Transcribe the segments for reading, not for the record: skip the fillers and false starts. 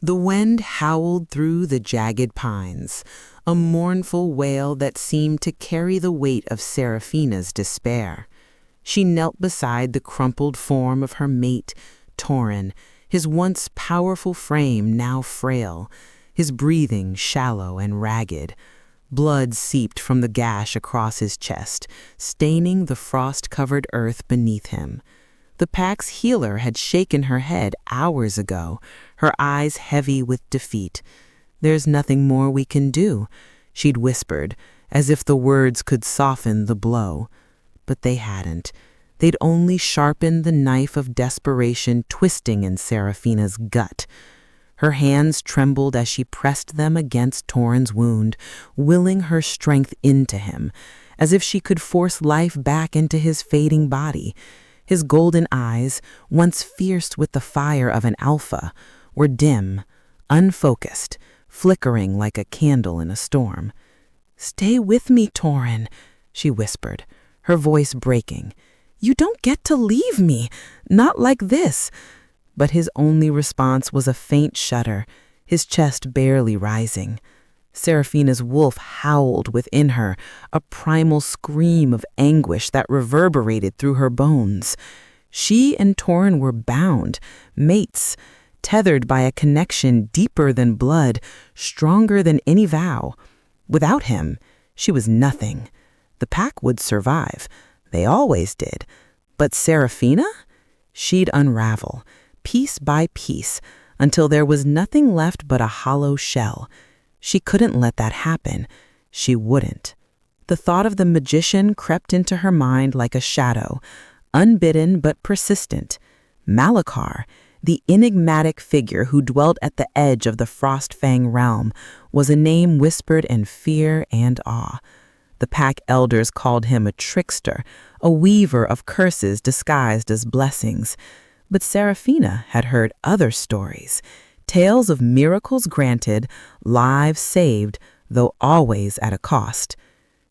The wind howled through the jagged pines, a mournful wail that seemed to carry the weight of Seraphina's despair. She knelt beside the crumpled form of her mate, Torin, his once powerful frame now frail, his breathing shallow and ragged. Blood seeped from the gash across his chest, staining the frost-covered earth beneath him. The pack's healer had shaken her head hours ago, her eyes heavy with defeat. "There's nothing more we can do," she'd whispered, as if the words could soften the blow. But they hadn't. They'd only sharpened the knife of desperation twisting in Seraphina's gut. Her hands trembled as she pressed them against Torin's wound, willing her strength into him, as if she could force life back into his fading body. His golden eyes, once fierce with the fire of an alpha, were dim, unfocused, flickering like a candle in a storm. "Stay with me, Torin," she whispered, her voice breaking. "You don't get to leave me, not like this." But his only response was a faint shudder, his chest barely rising. Seraphina's wolf howled within her, a primal scream of anguish that reverberated through her bones. She and Torin were bound, mates, tethered by a connection deeper than blood, stronger than any vow. Without him, she was nothing. The pack would survive. They always did. But Seraphina? She'd unravel, piece by piece, until there was nothing left but a hollow shell. She couldn't let that happen. She wouldn't. The thought of the magician crept into her mind like a shadow, unbidden but persistent. Malakar, the enigmatic figure who dwelt at the edge of the Frostfang Realm, was a name whispered in fear and awe. The pack elders called him a trickster, a weaver of curses disguised as blessings. But Seraphina had heard other stories, tales of miracles granted, lives saved, though always at a cost.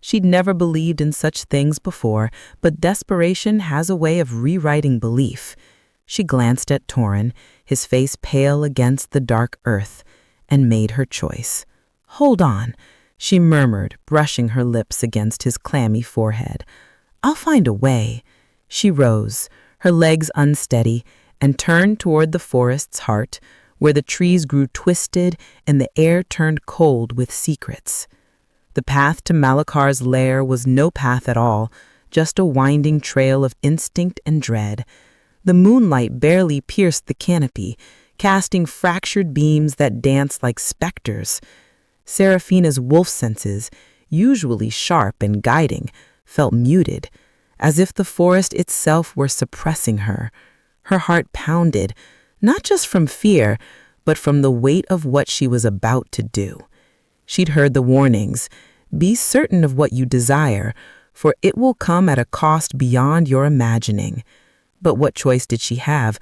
She'd never believed in such things before, but desperation has a way of rewriting belief. She glanced at Torin, his face pale against the dark earth, and made her choice. "Hold on," she murmured, brushing her lips against his clammy forehead. "I'll find a way." She rose, her legs unsteady, and turned toward the forest's heart, where the trees grew twisted and the air turned cold with secrets. The path to Malakar's lair was no path at all, just a winding trail of instinct and dread. The moonlight barely pierced the canopy, casting fractured beams that danced like specters. Seraphina's wolf senses, usually sharp and guiding, felt muted, as if the forest itself were suppressing her. Her heart pounded, not just from fear, but from the weight of what she was about to do. She'd heard the warnings, "Be certain of what you desire, for it will come at a cost beyond your imagining." But what choice did she have?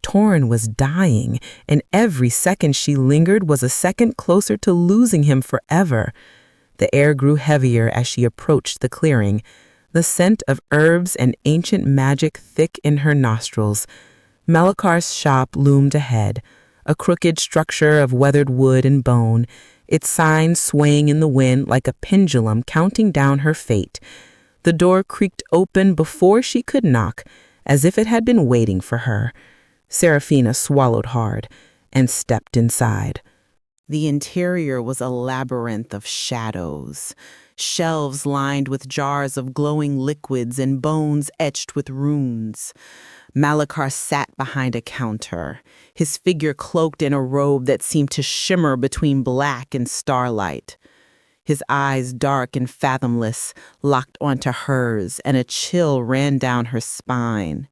Torin was dying, and every second she lingered was a second closer to losing him forever. The air grew heavier as she approached the clearing, the scent of herbs and ancient magic thick in her nostrils. Malakar's shop loomed ahead, a crooked structure of weathered wood and bone, its sign swaying in the wind like a pendulum counting down her fate. The door creaked open before she could knock, as if it had been waiting for her. Seraphina swallowed hard and stepped inside. The interior was a labyrinth of shadows, shelves lined with jars of glowing liquids and bones etched with runes. Malakar sat behind a counter, his figure cloaked in a robe that seemed to shimmer between black and starlight. His eyes, dark and fathomless, locked onto hers, and a chill ran down her spine.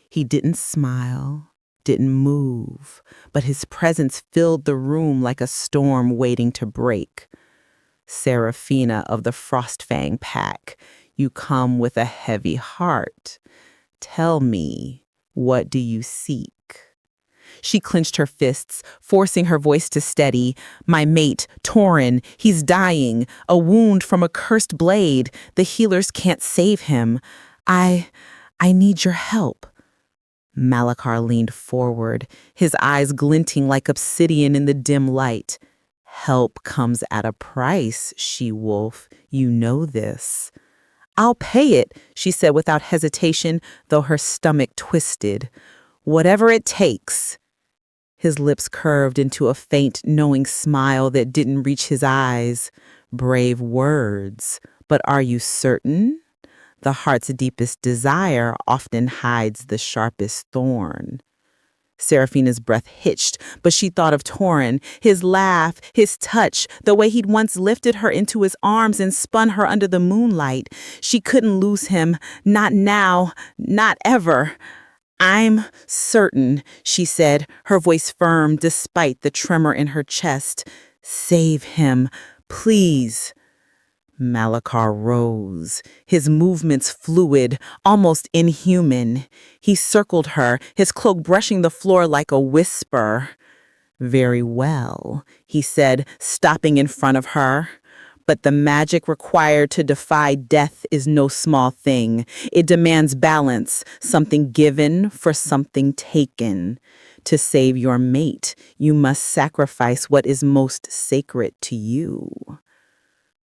He didn't smile, didn't move, but his presence filled the room like a storm waiting to break. "Seraphina of the Frostfang pack, you come with a heavy heart. Tell me, what do you seek?" She clenched her fists, forcing her voice to steady. "My mate, Torin, he's dying. A wound from a cursed blade. The healers can't save him. I need your help." Malakar leaned forward, his eyes glinting like obsidian in the dim light. Help comes at a price, she-wolf. You know this. I'll pay it, she said without hesitation, though her stomach twisted. Whatever it takes. His lips curved into a faint, knowing smile that didn't reach his eyes. Brave words. But are you certain? The heart's deepest desire often hides the sharpest thorn. Seraphina's breath hitched, but she thought of Torin, his laugh, his touch, the way he'd once lifted her into his arms and spun her under the moonlight. She couldn't lose him, not now, not ever. I'm certain, she said, her voice firm despite the tremor in her chest. Save him, please. Malakar rose, his movements fluid, almost inhuman. He circled her, his cloak brushing the floor like a whisper. Very well, he said, stopping in front of her. But the magic required to defy death is no small thing. It demands balance, something given for something taken. To save your mate, you must sacrifice what is most sacred to you.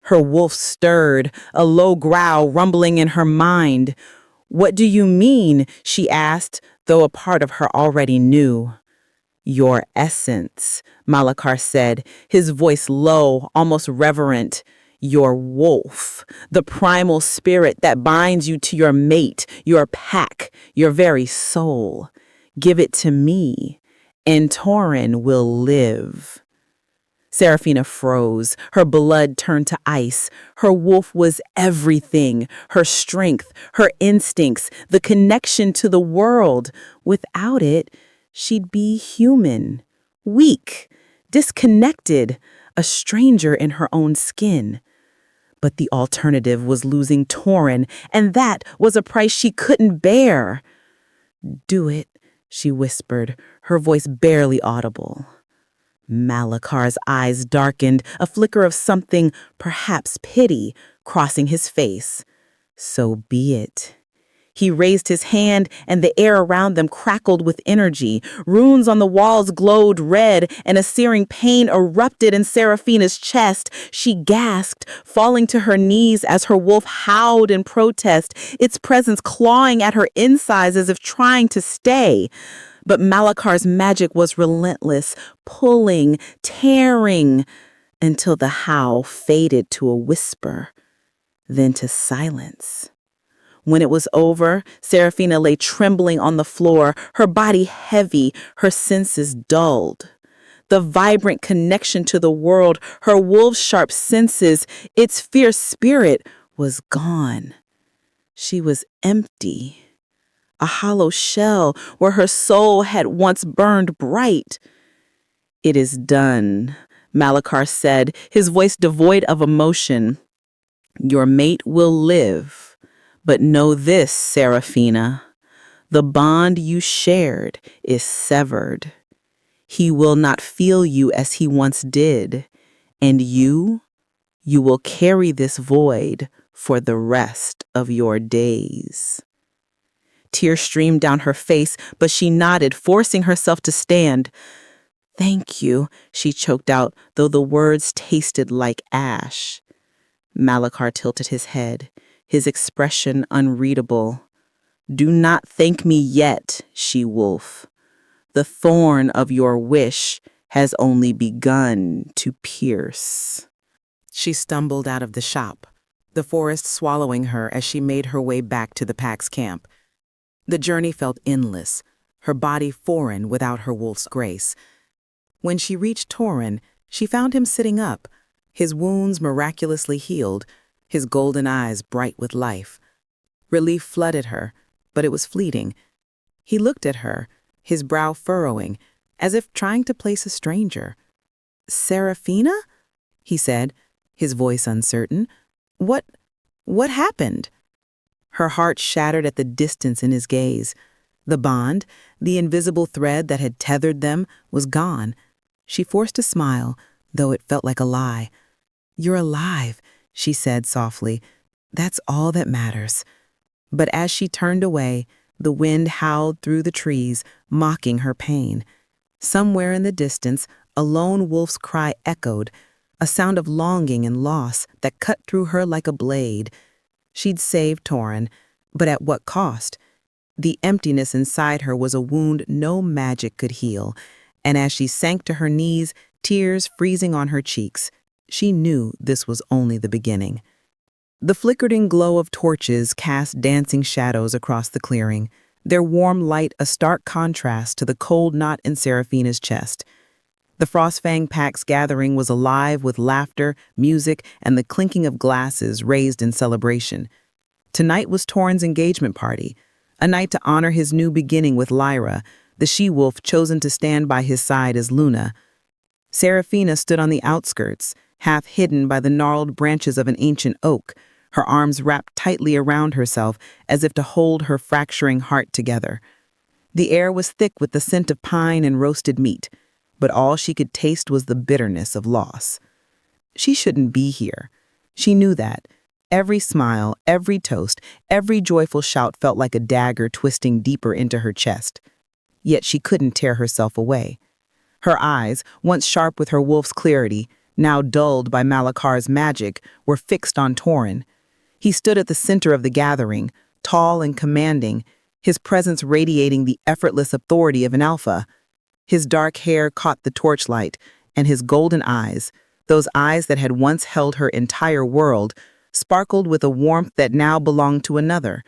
Her wolf stirred, a low growl rumbling in her mind. What do you mean? She asked, though a part of her already knew. Your essence, Malakar said, his voice low, almost reverent. Your wolf, the primal spirit that binds you to your mate, your pack, your very soul. Give it to me, and Torin will live. Seraphina froze, her blood turned to ice. Her wolf was everything, her strength, her instincts, the connection to the world. Without it, she'd be human, weak, disconnected, a stranger in her own skin. But the alternative was losing Torin, and that was a price she couldn't bear. Do it, she whispered, her voice barely audible. Malakar's eyes darkened, a flicker of something, perhaps pity, crossing his face. So be it. He raised his hand, and the air around them crackled with energy. Runes on the walls glowed red, and a searing pain erupted in Seraphina's chest. She gasped, falling to her knees as her wolf howled in protest, its presence clawing at her insides as if trying to stay. But Malakar's magic was relentless, pulling, tearing, until the howl faded to a whisper, then to silence. When it was over, Seraphina lay trembling on the floor, her body heavy, her senses dulled. The vibrant connection to the world, her wolf's sharp senses, its fierce spirit was gone. She was empty. A hollow shell where her soul had once burned bright. It is done, Malakar said, his voice devoid of emotion. Your mate will live, but know this, Seraphina. The bond you shared is severed. He will not feel you as he once did, and you will carry this void for the rest of your days. Tears streamed down her face, but she nodded, forcing herself to stand. Thank you, she choked out, though the words tasted like ash. Malakar tilted his head, his expression unreadable. Do not thank me yet, she-wolf. The thorn of your wish has only begun to pierce. She stumbled out of the shop, the forest swallowing her as she made her way back to the pack's camp. The journey felt endless, her body foreign without her wolf's grace. When she reached Torin, she found him sitting up, his wounds miraculously healed, his golden eyes bright with life. Relief flooded her, but it was fleeting. He looked at her, his brow furrowing, as if trying to place a stranger. Seraphina? He said, his voice uncertain. What happened? Her heart shattered at the distance in his gaze. The bond, the invisible thread that had tethered them, was gone. She forced a smile, though it felt like a lie. You're alive, she said softly. That's all that matters. But as she turned away, The wind howled through the trees, mocking her pain. Somewhere in the distance, a lone wolf's cry echoed, a sound of longing and loss that cut through her like a blade. She'd saved Torin, but at what cost? The emptiness inside her was a wound no magic could heal, and as she sank to her knees, tears freezing on her cheeks, she knew this was only the beginning. The flickering glow of torches cast dancing shadows across the clearing, their warm light a stark contrast to the cold knot in Seraphina's chest. The Frostfang Pack's gathering was alive with laughter, music, and the clinking of glasses raised in celebration. Tonight was Torin's engagement party, a night to honor his new beginning with Lyra, the she-wolf chosen to stand by his side as Lunar. Seraphina stood on the outskirts, half hidden by the gnarled branches of an ancient oak, her arms wrapped tightly around herself as if to hold her fracturing heart together. The air was thick with the scent of pine and roasted meat, but all she could taste was the bitterness of loss. She shouldn't be here. She knew that. Every smile, every toast, every joyful shout felt like a dagger twisting deeper into her chest. Yet she couldn't tear herself away. Her eyes, once sharp with her wolf's clarity, now dulled by Malakar's magic, were fixed on Torin. He stood at the center of the gathering, tall and commanding, his presence radiating the effortless authority of an alpha. His dark hair caught the torchlight, and his golden eyes, those eyes that had once held her entire world, sparkled with a warmth that now belonged to another.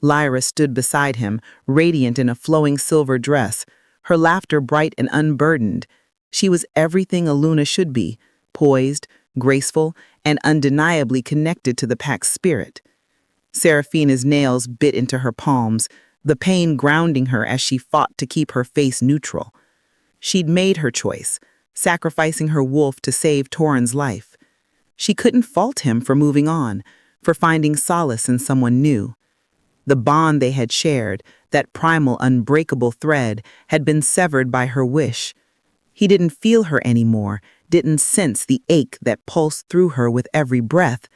Lyra stood beside him, radiant in a flowing silver dress, her laughter bright and unburdened. She was everything a Luna should be, poised, graceful, and undeniably connected to the pack's spirit. Seraphina's nails bit into her palms, the pain grounding her as she fought to keep her face neutral. She'd made her choice, sacrificing her wolf to save Torin's life. She couldn't fault him for moving on, for finding solace in someone new. The bond they had shared, that primal, unbreakable thread, had been severed by her wish. He didn't feel her anymore, didn't sense the ache that pulsed through her with every breath.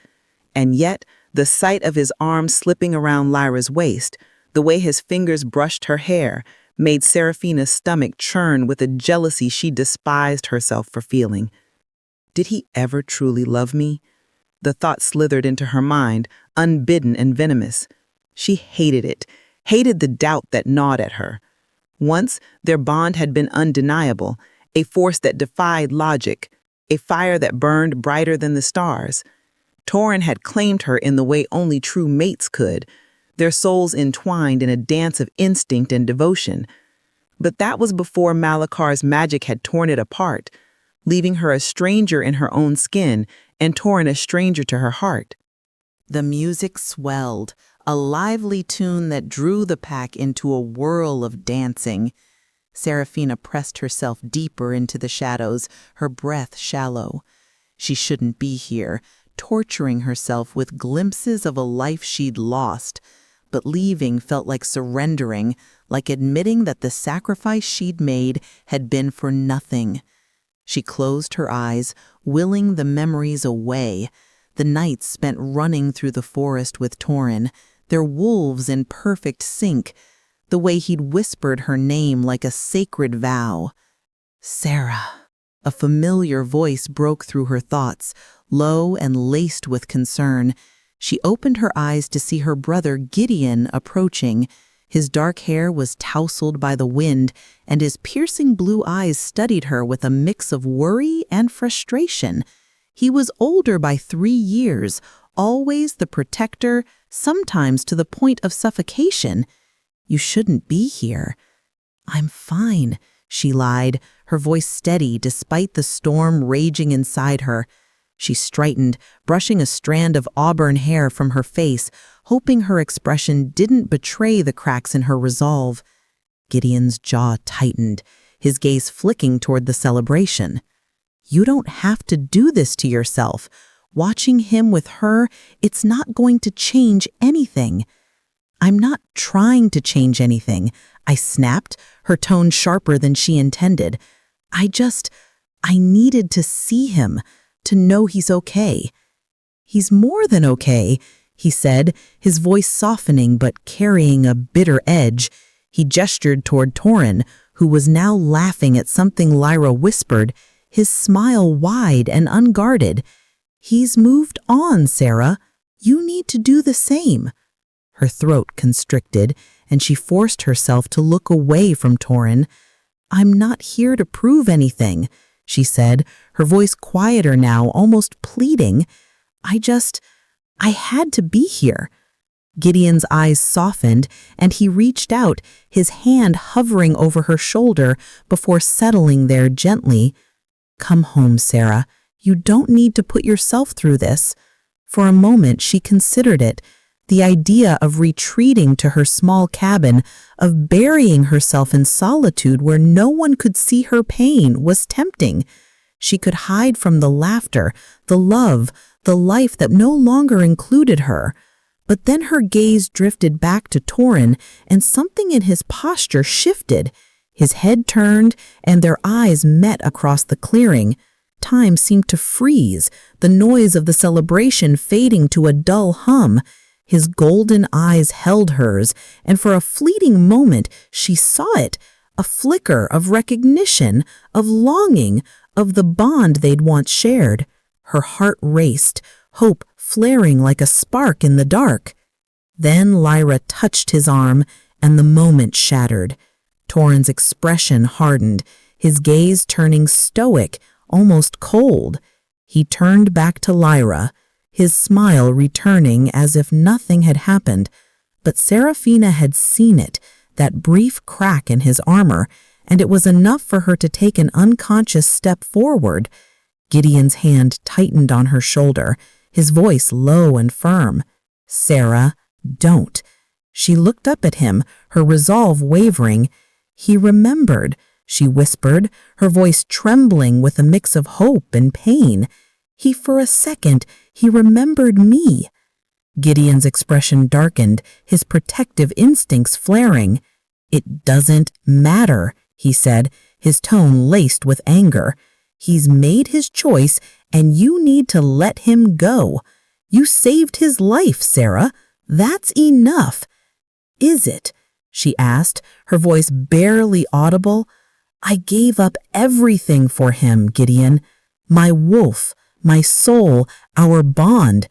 And yet, the sight of his arm slipping around Lyra's waist, the way his fingers brushed her hair, made Seraphina's stomach churn with a jealousy she despised herself for feeling. Did he ever truly love me? The thought slithered into her mind, unbidden and venomous. She hated it, hated the doubt that gnawed at her. Once, their bond had been undeniable, a force that defied logic, a fire that burned brighter than the stars. Torin had claimed her in the way only true mates could, their souls entwined in a dance of instinct and devotion. But that was before Malakar's magic had torn it apart, leaving her a stranger in her own skin and Torin a stranger to her heart. The music swelled, a lively tune that drew the pack into a whirl of dancing. Seraphina pressed herself deeper into the shadows, her breath shallow. She shouldn't be here, torturing herself with glimpses of a life she'd lost, but leaving felt like surrendering, like admitting that the sacrifice she'd made had been for nothing. She closed her eyes, willing the memories away, the nights spent running through the forest with Torin, their wolves in perfect sync, the way he'd whispered her name like a sacred vow. Sarah. A familiar voice broke through her thoughts, low and laced with concern. She opened her eyes to see her brother Gideon approaching. His dark hair was tousled by the wind, and his piercing blue eyes studied her with a mix of worry and frustration. He was older by 3 years, always the protector, sometimes to the point of suffocation. "You shouldn't be here." "I'm fine," she lied, her voice steady despite the storm raging inside her. She straightened, brushing a strand of auburn hair from her face, hoping her expression didn't betray the cracks in her resolve. Gideon's jaw tightened, his gaze flicking toward the celebration. "You don't have to do this to yourself. Watching him with her, it's not going to change anything." "I'm not trying to change anything," I snapped, her tone sharper than she intended. I needed to see him, to know he's okay." "He's more than okay. he said, his voice softening but carrying a bitter edge. He gestured toward Torin, who was now laughing at something Lyra whispered, his smile wide and unguarded. "He's moved on, Sarah. You need to do the same." Her throat constricted, and she forced herself to look away from Torin. "I'm not here to prove anything," she said, her voice quieter now, almost pleading. I had to be here." Gideon's eyes softened, and he reached out, his hand hovering over her shoulder before settling there gently. "Come home, Sarah. You don't need to put yourself through this." For a moment she considered it. The idea of retreating to her small cabin, of burying herself in solitude where no one could see her pain, was tempting. She could hide from the laughter, the love, the life that no longer included her. But then her gaze drifted back to Torin, and something in his posture shifted. His head turned, and their eyes met across the clearing. Time seemed to freeze, the noise of the celebration fading to a dull hum. His golden eyes held hers, and for a fleeting moment she saw it, a flicker of recognition, of longing, of the bond they'd once shared. Her heart raced, hope flaring like a spark in the dark. Then Lyra touched his arm, and the moment shattered. Torin's expression hardened, his gaze turning stoic, almost cold. He turned back to Lyra, his smile returning as if nothing had happened. But Seraphina had seen it, that brief crack in his armor, and it was enough for her to take an unconscious step forward. Gideon's hand tightened on her shoulder, his voice low and firm. "Sarah, don't." She looked up at him, her resolve wavering. "He remembered," she whispered, her voice trembling with a mix of hope and pain. For a second, he remembered me." Gideon's expression darkened, his protective instincts flaring. "It doesn't matter," he said, his tone laced with anger. "He's made his choice, and you need to let him go. You saved his life, Sarah. That's enough." "Is it?" she asked, her voice barely audible. "I gave up everything for him, Gideon. My wolf, my soul, our bond.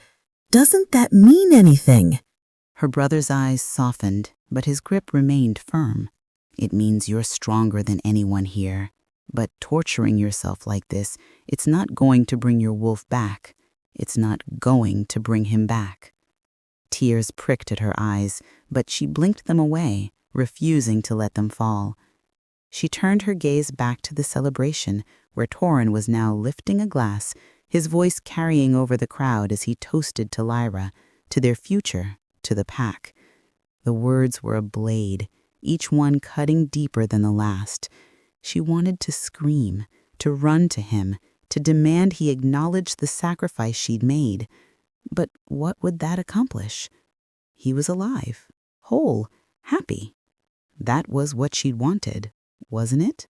Doesn't that mean anything?" Her brother's eyes softened, but his grip remained firm. "It means you're stronger than anyone here. But torturing yourself like this, it's not going to bring your wolf back. It's not going to bring him back." Tears pricked at her eyes, but she blinked them away, refusing to let them fall. She turned her gaze back to the celebration, where Torin was now lifting a glass, his voice carrying over the crowd as he toasted to Lyra, to their future, to the pack. The words were a blade, each one cutting deeper than the last. She wanted to scream, to run to him, to demand he acknowledge the sacrifice she'd made. But what would that accomplish? He was alive, whole, happy. That was what she'd wanted, wasn't it?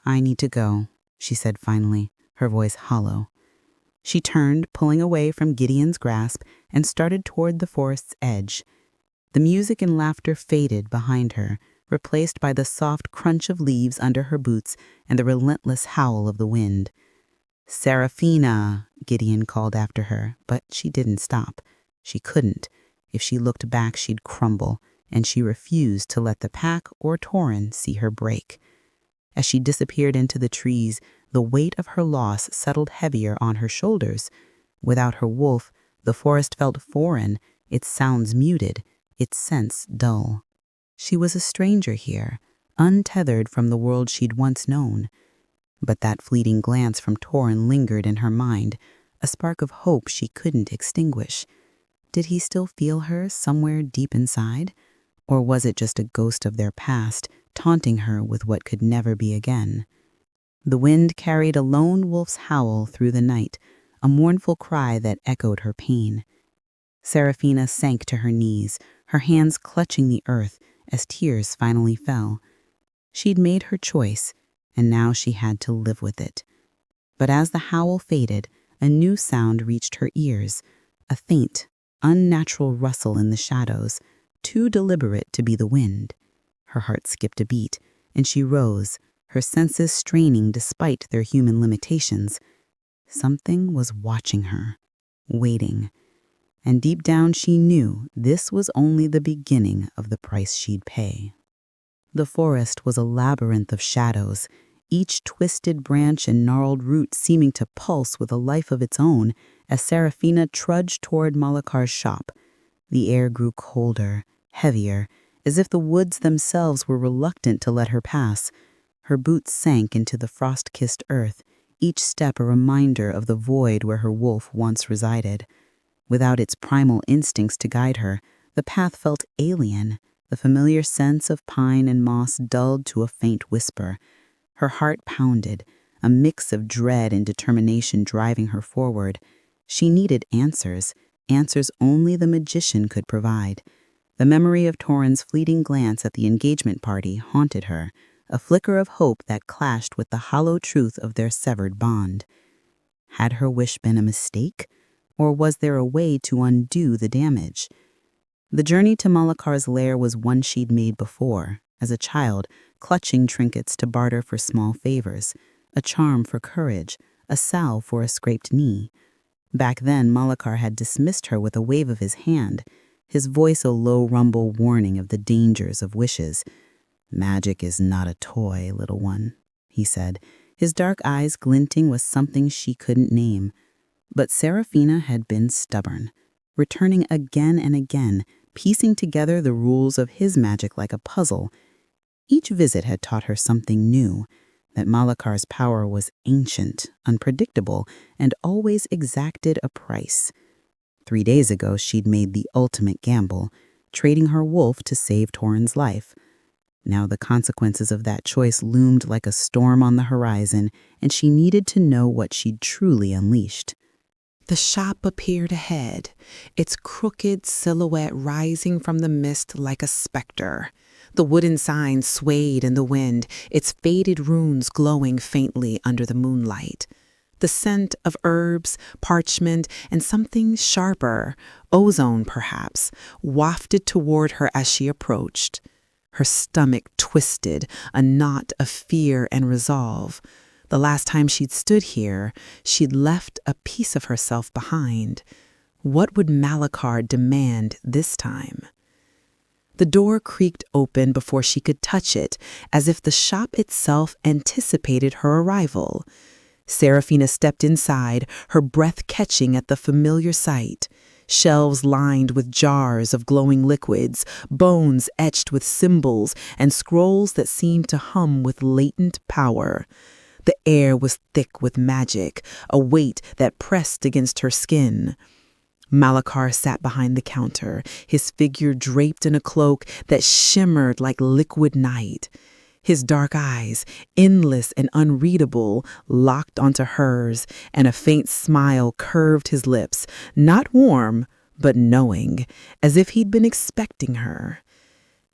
"I need to go," she said finally, her voice hollow. She turned, pulling away from Gideon's grasp, and started toward the forest's edge. The music and laughter faded behind her, replaced by the soft crunch of leaves under her boots and the relentless howl of the wind. "Seraphina," Gideon called after her, but she didn't stop. She couldn't. If she looked back, she'd crumble, and she refused to let the pack or Torin see her break. As she disappeared into the trees, the weight of her loss settled heavier on her shoulders. Without her wolf, the forest felt foreign, its sounds muted, its scents dull. She was a stranger here, untethered from the world she'd once known. But that fleeting glance from Torin lingered in her mind, a spark of hope she couldn't extinguish. Did he still feel her somewhere deep inside? Or was it just a ghost of their past, taunting her with what could never be again? The wind carried a lone wolf's howl through the night, a mournful cry that echoed her pain. Seraphina sank to her knees, her hands clutching the earth as tears finally fell. She'd made her choice, and now she had to live with it. But as the howl faded, a new sound reached her ears, a faint, unnatural rustle in the shadows, too deliberate to be the wind. Her heart skipped a beat, and she rose, her senses straining despite their human limitations. Something was watching her, waiting, and deep down she knew this was only the beginning of the price she'd pay. The forest was a labyrinth of shadows, each twisted branch and gnarled root seeming to pulse with a life of its own as Seraphina trudged toward Malakar's shop. The air grew colder, heavier, as if the woods themselves were reluctant to let her pass. Her boots sank into the frost-kissed earth, each step a reminder of the void where her wolf once resided. Without its primal instincts to guide her, the path felt alien, the familiar sense of pine and moss dulled to a faint whisper. Her heart pounded, a mix of dread and determination driving her forward. She needed answers, answers only the magician could provide. The memory of Torin's fleeting glance at the engagement party haunted her, a flicker of hope that clashed with the hollow truth of their severed bond. Had her wish been a mistake, or was there a way to undo the damage? The journey to Malakar's lair was one she'd made before, as a child, clutching trinkets to barter for small favors, a charm for courage, a salve for a scraped knee. Back then, Malakar had dismissed her with a wave of his hand, his voice a low rumble warning of the dangers of wishes. "Magic is not a toy, little one," he said, his dark eyes glinting with something she couldn't name. But Seraphina had been stubborn, returning again and again, piecing together the rules of his magic like a puzzle. Each visit had taught her something new, that Malakar's power was ancient, unpredictable, and always exacted a price. 3 days ago, she'd made the ultimate gamble, trading her wolf to save Torin's life. Now the consequences of that choice loomed like a storm on the horizon, and she needed to know what she'd truly unleashed. The shop appeared ahead, its crooked silhouette rising from the mist like a specter. The wooden sign swayed in the wind, its faded runes glowing faintly under the moonlight. The scent of herbs, parchment, and something sharper, ozone perhaps, wafted toward her as she approached. Her stomach twisted, a knot of fear and resolve. The last time she'd stood here, she'd left a piece of herself behind. What would Malakar demand this time? The door creaked open before she could touch it, as if the shop itself anticipated her arrival. Seraphina stepped inside, her breath catching at the familiar sight. Shelves lined with jars of glowing liquids, bones etched with symbols, and scrolls that seemed to hum with latent power. The air was thick with magic, a weight that pressed against her skin. Malakar sat behind the counter, his figure draped in a cloak that shimmered like liquid night. His dark eyes, endless and unreadable, locked onto hers, and a faint smile curved his lips, not warm, but knowing, as if he'd been expecting her.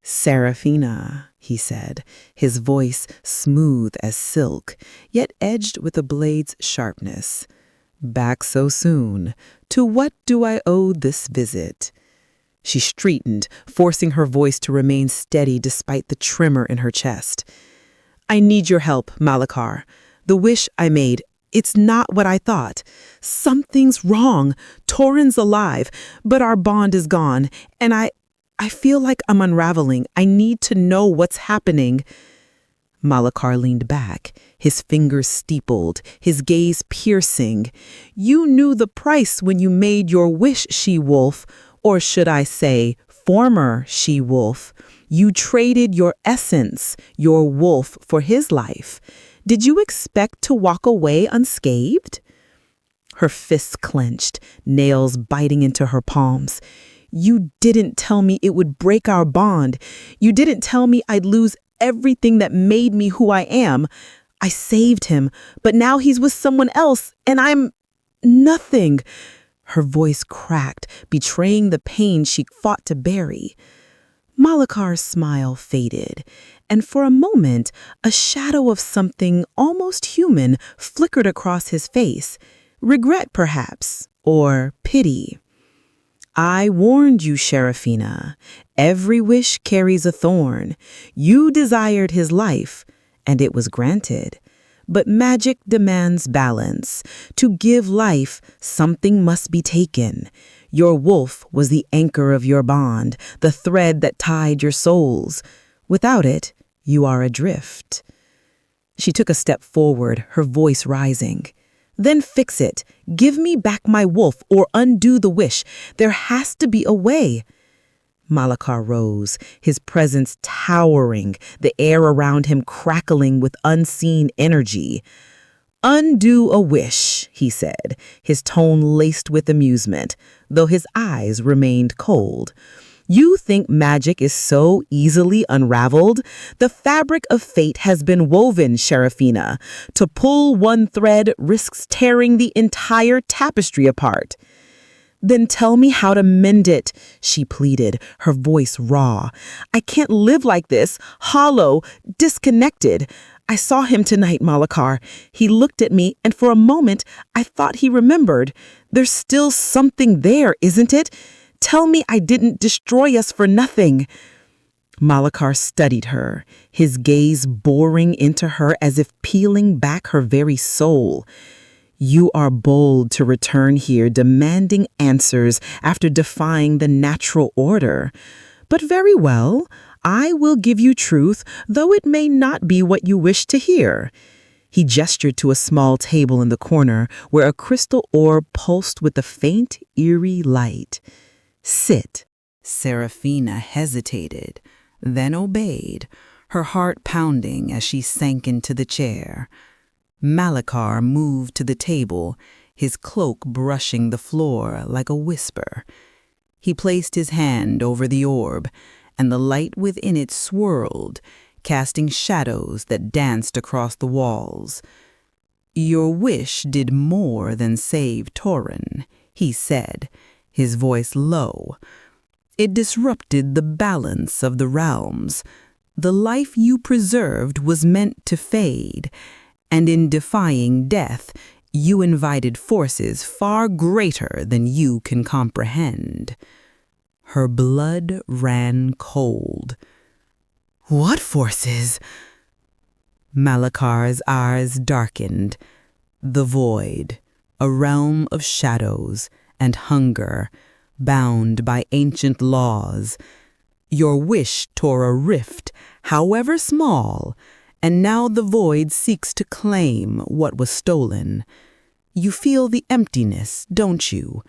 "Seraphina," he said, his voice smooth as silk, yet edged with a blade's sharpness. "Back so soon. To what do I owe this visit?" She straightened, forcing her voice to remain steady despite the tremor in her chest. "I need your help, Malakar. The wish I made, it's not what I thought. Something's wrong. Torin's alive, but our bond is gone, and I feel like I'm unraveling. I need to know what's happening." Malakar leaned back, his fingers steepled, his gaze piercing. "You knew the price when you made your wish, she-wolf, or should I say, former she-wolf. You traded your essence, your wolf, for his life. Did you expect to walk away unscathed?" Her fists clenched, nails biting into her palms. "You didn't tell me it would break our bond. You didn't tell me I'd lose everything that made me who I am. I saved him, but now he's with someone else, and I'm nothing." Her voice cracked, betraying the pain she fought to bury. Malakar's smile faded, and for a moment, a shadow of something almost human flickered across his face. Regret, perhaps, or pity. I warned you, Seraphina. Every wish carries a thorn. You desired his life, and it was granted. But magic demands balance. To give life, something must be taken. Your wolf was the anchor of your bond, the thread that tied your souls. Without it, you are adrift. She took a step forward, her voice rising. Then fix it. Give me back my wolf or undo the wish. There has to be a way. Malakar rose, his presence towering, the air around him crackling with unseen energy. Undo a wish, he said, his tone laced with amusement, though his eyes remained cold. You think magic is so easily unraveled? The fabric of fate has been woven, Seraphina. To pull one thread risks tearing the entire tapestry apart. Then tell me how to mend it, she pleaded, her voice raw. I can't live like this, hollow, disconnected. I saw him tonight, Malakar. He looked at me, and for a moment, I thought he remembered. There's still something there, isn't it? Tell me I didn't destroy us for nothing. Malakar studied her, his gaze boring into her as if peeling back her very soul. You are bold to return here demanding answers after defying the natural order. But very well, I will give you truth, though it may not be what you wish to hear. He gestured to a small table in the corner where a crystal orb pulsed with a faint, eerie light. Sit. Seraphina hesitated, then obeyed, her heart pounding as she sank into the chair. Malakar moved to the table, his cloak brushing the floor like a whisper. He placed his hand over the orb, and the light within it swirled, casting shadows that danced across the walls. Your wish did more than save Torin, he said, his voice low. It disrupted the balance of the realms. The life you preserved was meant to fade, and in defying death, you invited forces far greater than you can comprehend. Her blood ran cold. What forces? Malakar's eyes darkened. The void, a realm of shadows and hunger, bound by ancient laws. Your wish tore a rift, however small, and now the void seeks to claim what was stolen. You feel the emptiness, don't you?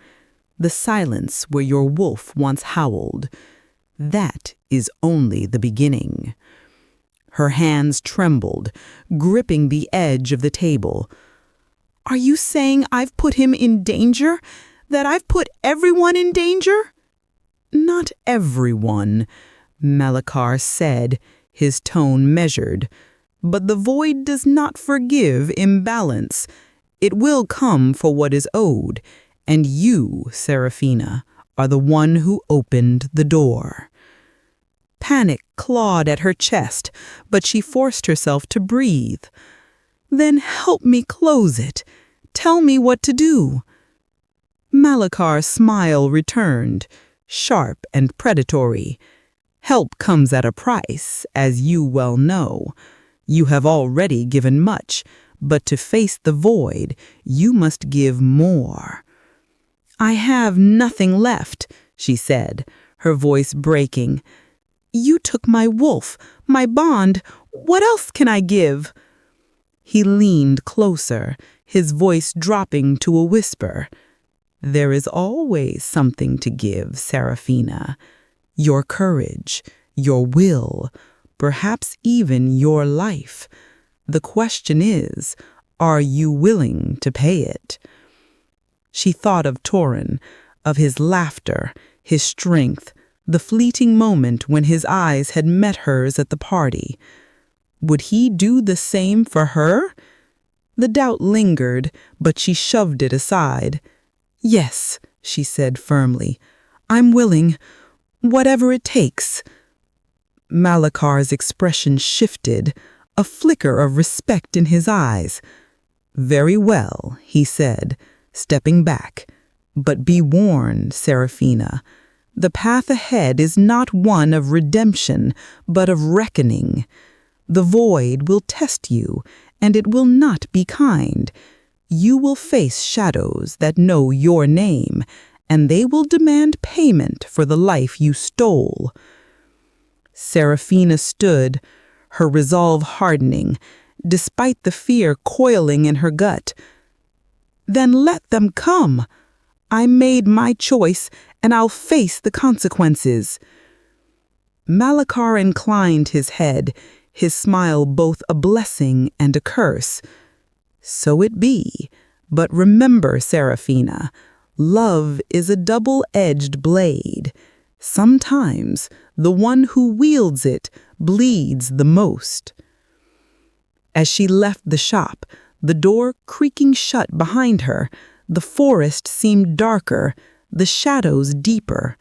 The silence where your wolf once howled. That is only the beginning. Her hands trembled, gripping the edge of the table. Are you saying I've put him in danger? That I've put everyone in danger? Not everyone, Malakar said, his tone measured. But the void does not forgive imbalance. It will come for what is owed, and you, Seraphina, are the one who opened the door. Panic clawed at her chest, but she forced herself to breathe. Then help me close it. Tell me what to do. Malakar's smile returned, sharp and predatory. Help comes at a price, as you well know. You have already given much, but to face the void, you must give more. I have nothing left, she said, her voice breaking. You took my wolf, my bond. What else can I give? He leaned closer, his voice dropping to a whisper. There is always something to give, Seraphina. Your courage, your will, perhaps even your life. The question is, are you willing to pay it? She thought of Torin, of his laughter, his strength, the fleeting moment when his eyes had met hers at the party. Would he do the same for her? The doubt lingered, but she shoved it aside. Yes, she said firmly, I'm willing, whatever it takes. Malakar's expression shifted, a flicker of respect in his eyes. Very well, he said, stepping back, But be warned, Seraphina. The path ahead is not one of redemption, but of reckoning. The void will test you, and it will not be kind. You will face shadows that know your name, and they will demand payment for the life you stole. Seraphina stood, her resolve hardening, despite the fear coiling in her gut. Then let them come. I made my choice, and I'll face the consequences. Malakar inclined his head, his smile both a blessing and a curse. So it be, but remember, Seraphina, love is a double-edged blade. Sometimes the one who wields it bleeds the most. As she left the shop, the door creaking shut behind her, the forest seemed darker, the shadows deeper.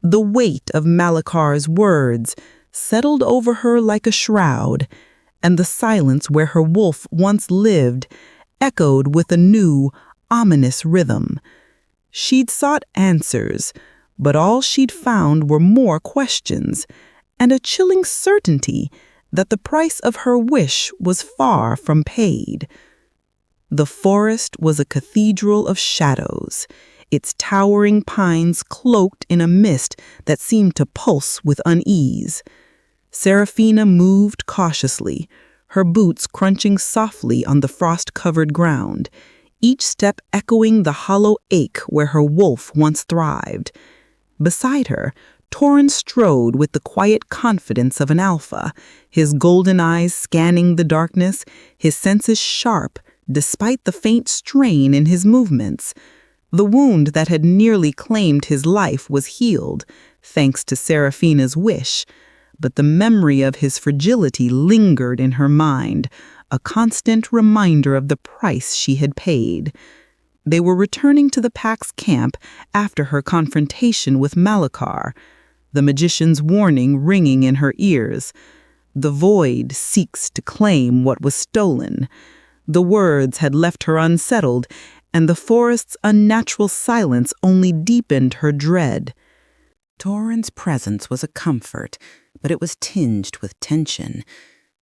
The weight of Malakar's words settled over her like a shroud, and the silence where her wolf once lived echoed with a new, ominous rhythm. She'd sought answers, but all she'd found were more questions, and a chilling certainty that the price of her wish was far from paid. The forest was a cathedral of shadows, its towering pines cloaked in a mist that seemed to pulse with unease. Seraphina moved cautiously, her boots crunching softly on the frost-covered ground, each step echoing the hollow ache where her wolf once thrived. Beside her, Torin strode with the quiet confidence of an alpha, his golden eyes scanning the darkness, his senses sharp despite the faint strain in his movements. The wound that had nearly claimed his life was healed, thanks to Seraphina's wish, but the memory of his fragility lingered in her mind, a constant reminder of the price she had paid. They were returning to the pack's camp after her confrontation with Malakar, the magician's warning ringing in her ears. The void seeks to claim what was stolen. The words had left her unsettled, and the forest's unnatural silence only deepened her dread. Torin's presence was a comfort, but it was tinged with tension.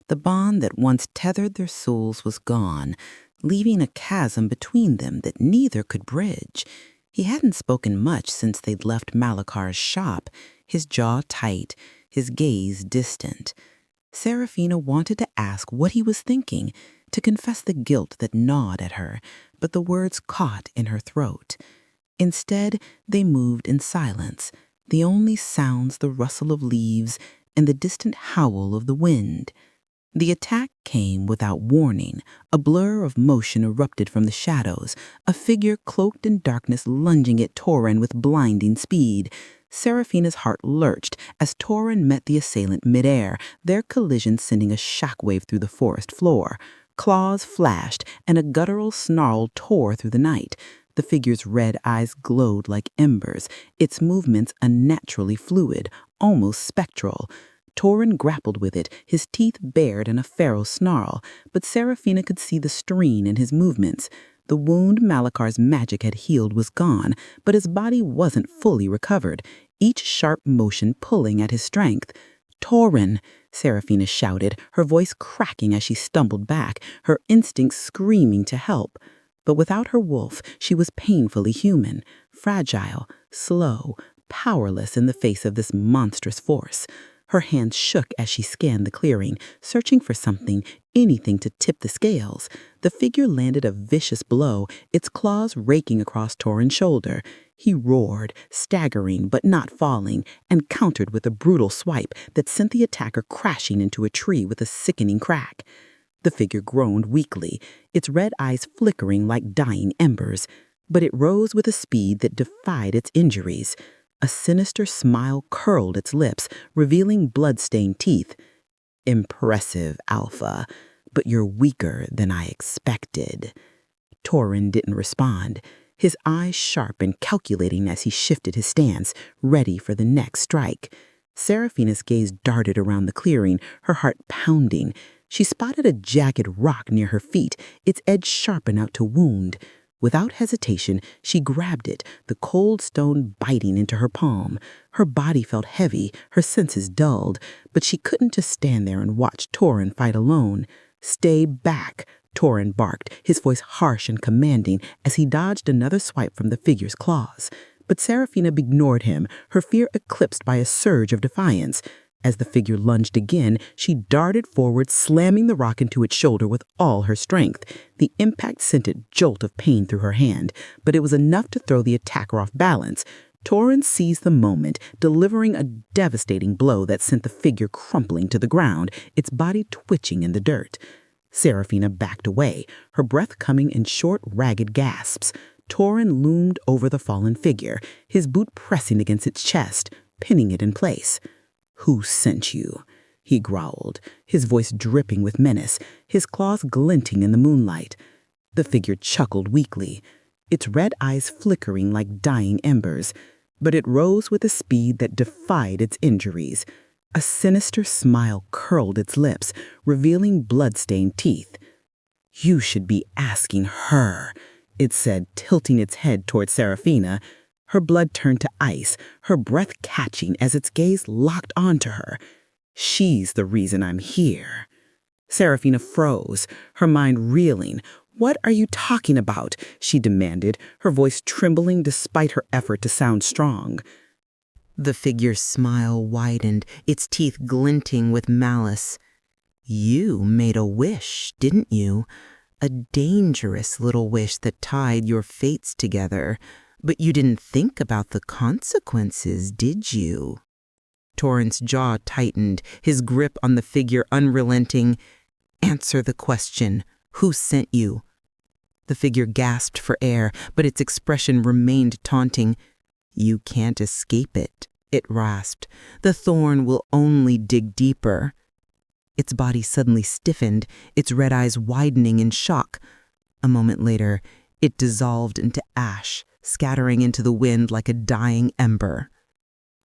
The bond that once tethered their souls was gone, leaving a chasm between them that neither could bridge. He hadn't spoken much since they'd left Malakar's shop, his jaw tight, his gaze distant. Seraphina wanted to ask what he was thinking, to confess the guilt that gnawed at her, but the words caught in her throat. Instead, they moved in silence, the only sounds the rustle of leaves and the distant howl of the wind. The attack came without warning. A blur of motion erupted from the shadows, a figure cloaked in darkness lunging at Torin with blinding speed. Seraphina's heart lurched as Torin met the assailant midair, their collision sending a shockwave through the forest floor. Claws flashed, and a guttural snarl tore through the night. The figure's red eyes glowed like embers, its movements unnaturally fluid, almost spectral. Torin grappled with it, his teeth bared in a feral snarl, but Seraphina could see the strain in his movements. The wound Malakar's magic had healed was gone, but his body wasn't fully recovered, each sharp motion pulling at his strength. "Torin!" Seraphina shouted, her voice cracking as she stumbled back, her instincts screaming to help. But without her wolf, she was painfully human, fragile, slow, powerless in the face of this monstrous force. Her hands shook as she scanned the clearing, searching for something, anything to tip the scales. The figure landed a vicious blow, its claws raking across Torin's shoulder. He roared, staggering but not falling, and countered with a brutal swipe that sent the attacker crashing into a tree with a sickening crack. The figure groaned weakly, its red eyes flickering like dying embers, but it rose with a speed that defied its injuries. A sinister smile curled its lips, revealing blood-stained teeth. "Impressive, Alpha, but you're weaker than I expected." Torin didn't respond, his eyes sharp and calculating as he shifted his stance, ready for the next strike. Seraphina's gaze darted around the clearing, her heart pounding. She spotted a jagged rock near her feet, its edge sharp enough to wound. Without hesitation, she grabbed it, the cold stone biting into her palm. Her body felt heavy, her senses dulled, but she couldn't just stand there and watch Torin fight alone. "Stay back," Torin barked, his voice harsh and commanding as he dodged another swipe from the figure's claws. But Seraphina ignored him, her fear eclipsed by a surge of defiance. As the figure lunged again, she darted forward, slamming the rock into its shoulder with all her strength. The impact sent a jolt of pain through her hand, but it was enough to throw the attacker off balance. Torin seized the moment, delivering a devastating blow that sent the figure crumpling to the ground, its body twitching in the dirt. Seraphina backed away, her breath coming in short, ragged gasps. Torin loomed over the fallen figure, his boot pressing against its chest, pinning it in place. "Who sent you?" he growled, his voice dripping with menace, his claws glinting in the moonlight. The figure chuckled weakly, its red eyes flickering like dying embers, but it rose with a speed that defied its injuries. A sinister smile curled its lips, revealing blood-stained teeth. "You should be asking her," it said, tilting its head toward Seraphina. Her blood turned to ice, her breath catching as its gaze locked onto her. "She's the reason I'm here." Seraphina froze, her mind reeling. "What are you talking about?" she demanded, her voice trembling despite her effort to sound strong. The figure's smile widened, its teeth glinting with malice. "You made a wish, didn't you? A dangerous little wish that tied your fates together. But you didn't think about the consequences, did you?" Torin's jaw tightened, his grip on the figure unrelenting. "Answer the question. Who sent you?" The figure gasped for air, but its expression remained taunting. "You can't escape it," it rasped. "The thorn will only dig deeper." Its body suddenly stiffened, its red eyes widening in shock. A moment later, it dissolved into ash, scattering into the wind like a dying ember.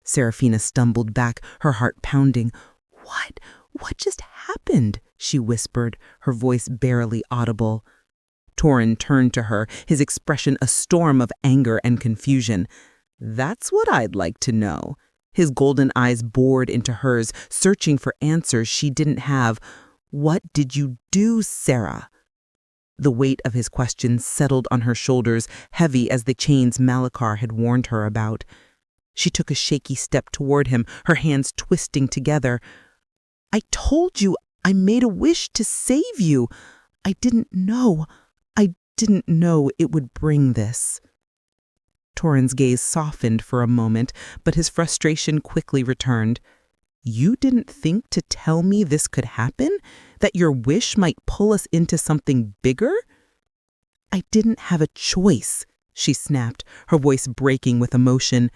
Seraphina stumbled back, her heart pounding. What just happened?" she whispered, her voice barely audible. Torin turned to her, his expression a storm of anger and confusion. "That's what I'd like to know." His golden eyes bored into hers, searching for answers she didn't have. "What did you do, Sarah?" The weight of his question settled on her shoulders, heavy as the chains Malakar had warned her about. She took a shaky step toward him, her hands twisting together. "I told you I made a wish to save you. I didn't know it would bring this." Torin's gaze softened for a moment, but his frustration quickly returned. "You didn't think to tell me this could happen? That your wish might pull us into something bigger?" "I didn't have a choice," she snapped, her voice breaking with emotion.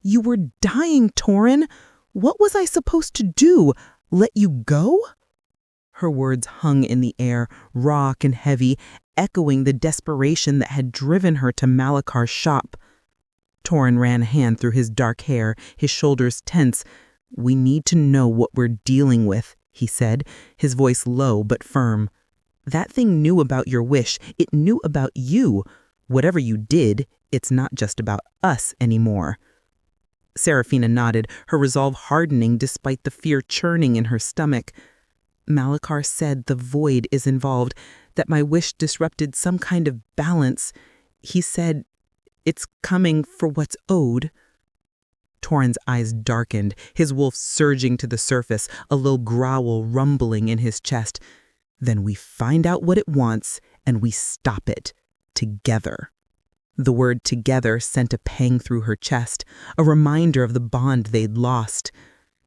"You were dying, Torin. What was I supposed to do? Let you go?" Her words hung in the air, raw and heavy, echoing the desperation that had driven her to Malakar's shop. Torin ran a hand through his dark hair, his shoulders tense. "We need to know what we're dealing with," he said, his voice low but firm. "That thing knew about your wish. It knew about you. Whatever you did, it's not just about us anymore." Seraphina nodded, her resolve hardening despite the fear churning in her stomach. "Malakar said the void is involved, that my wish disrupted some kind of balance. He said it's coming for what's owed." Torin's eyes darkened, his wolf surging to the surface, a low growl rumbling in his chest. "Then we find out what it wants, and we stop it. Together." The word "together" sent a pang through her chest, a reminder of the bond they'd lost.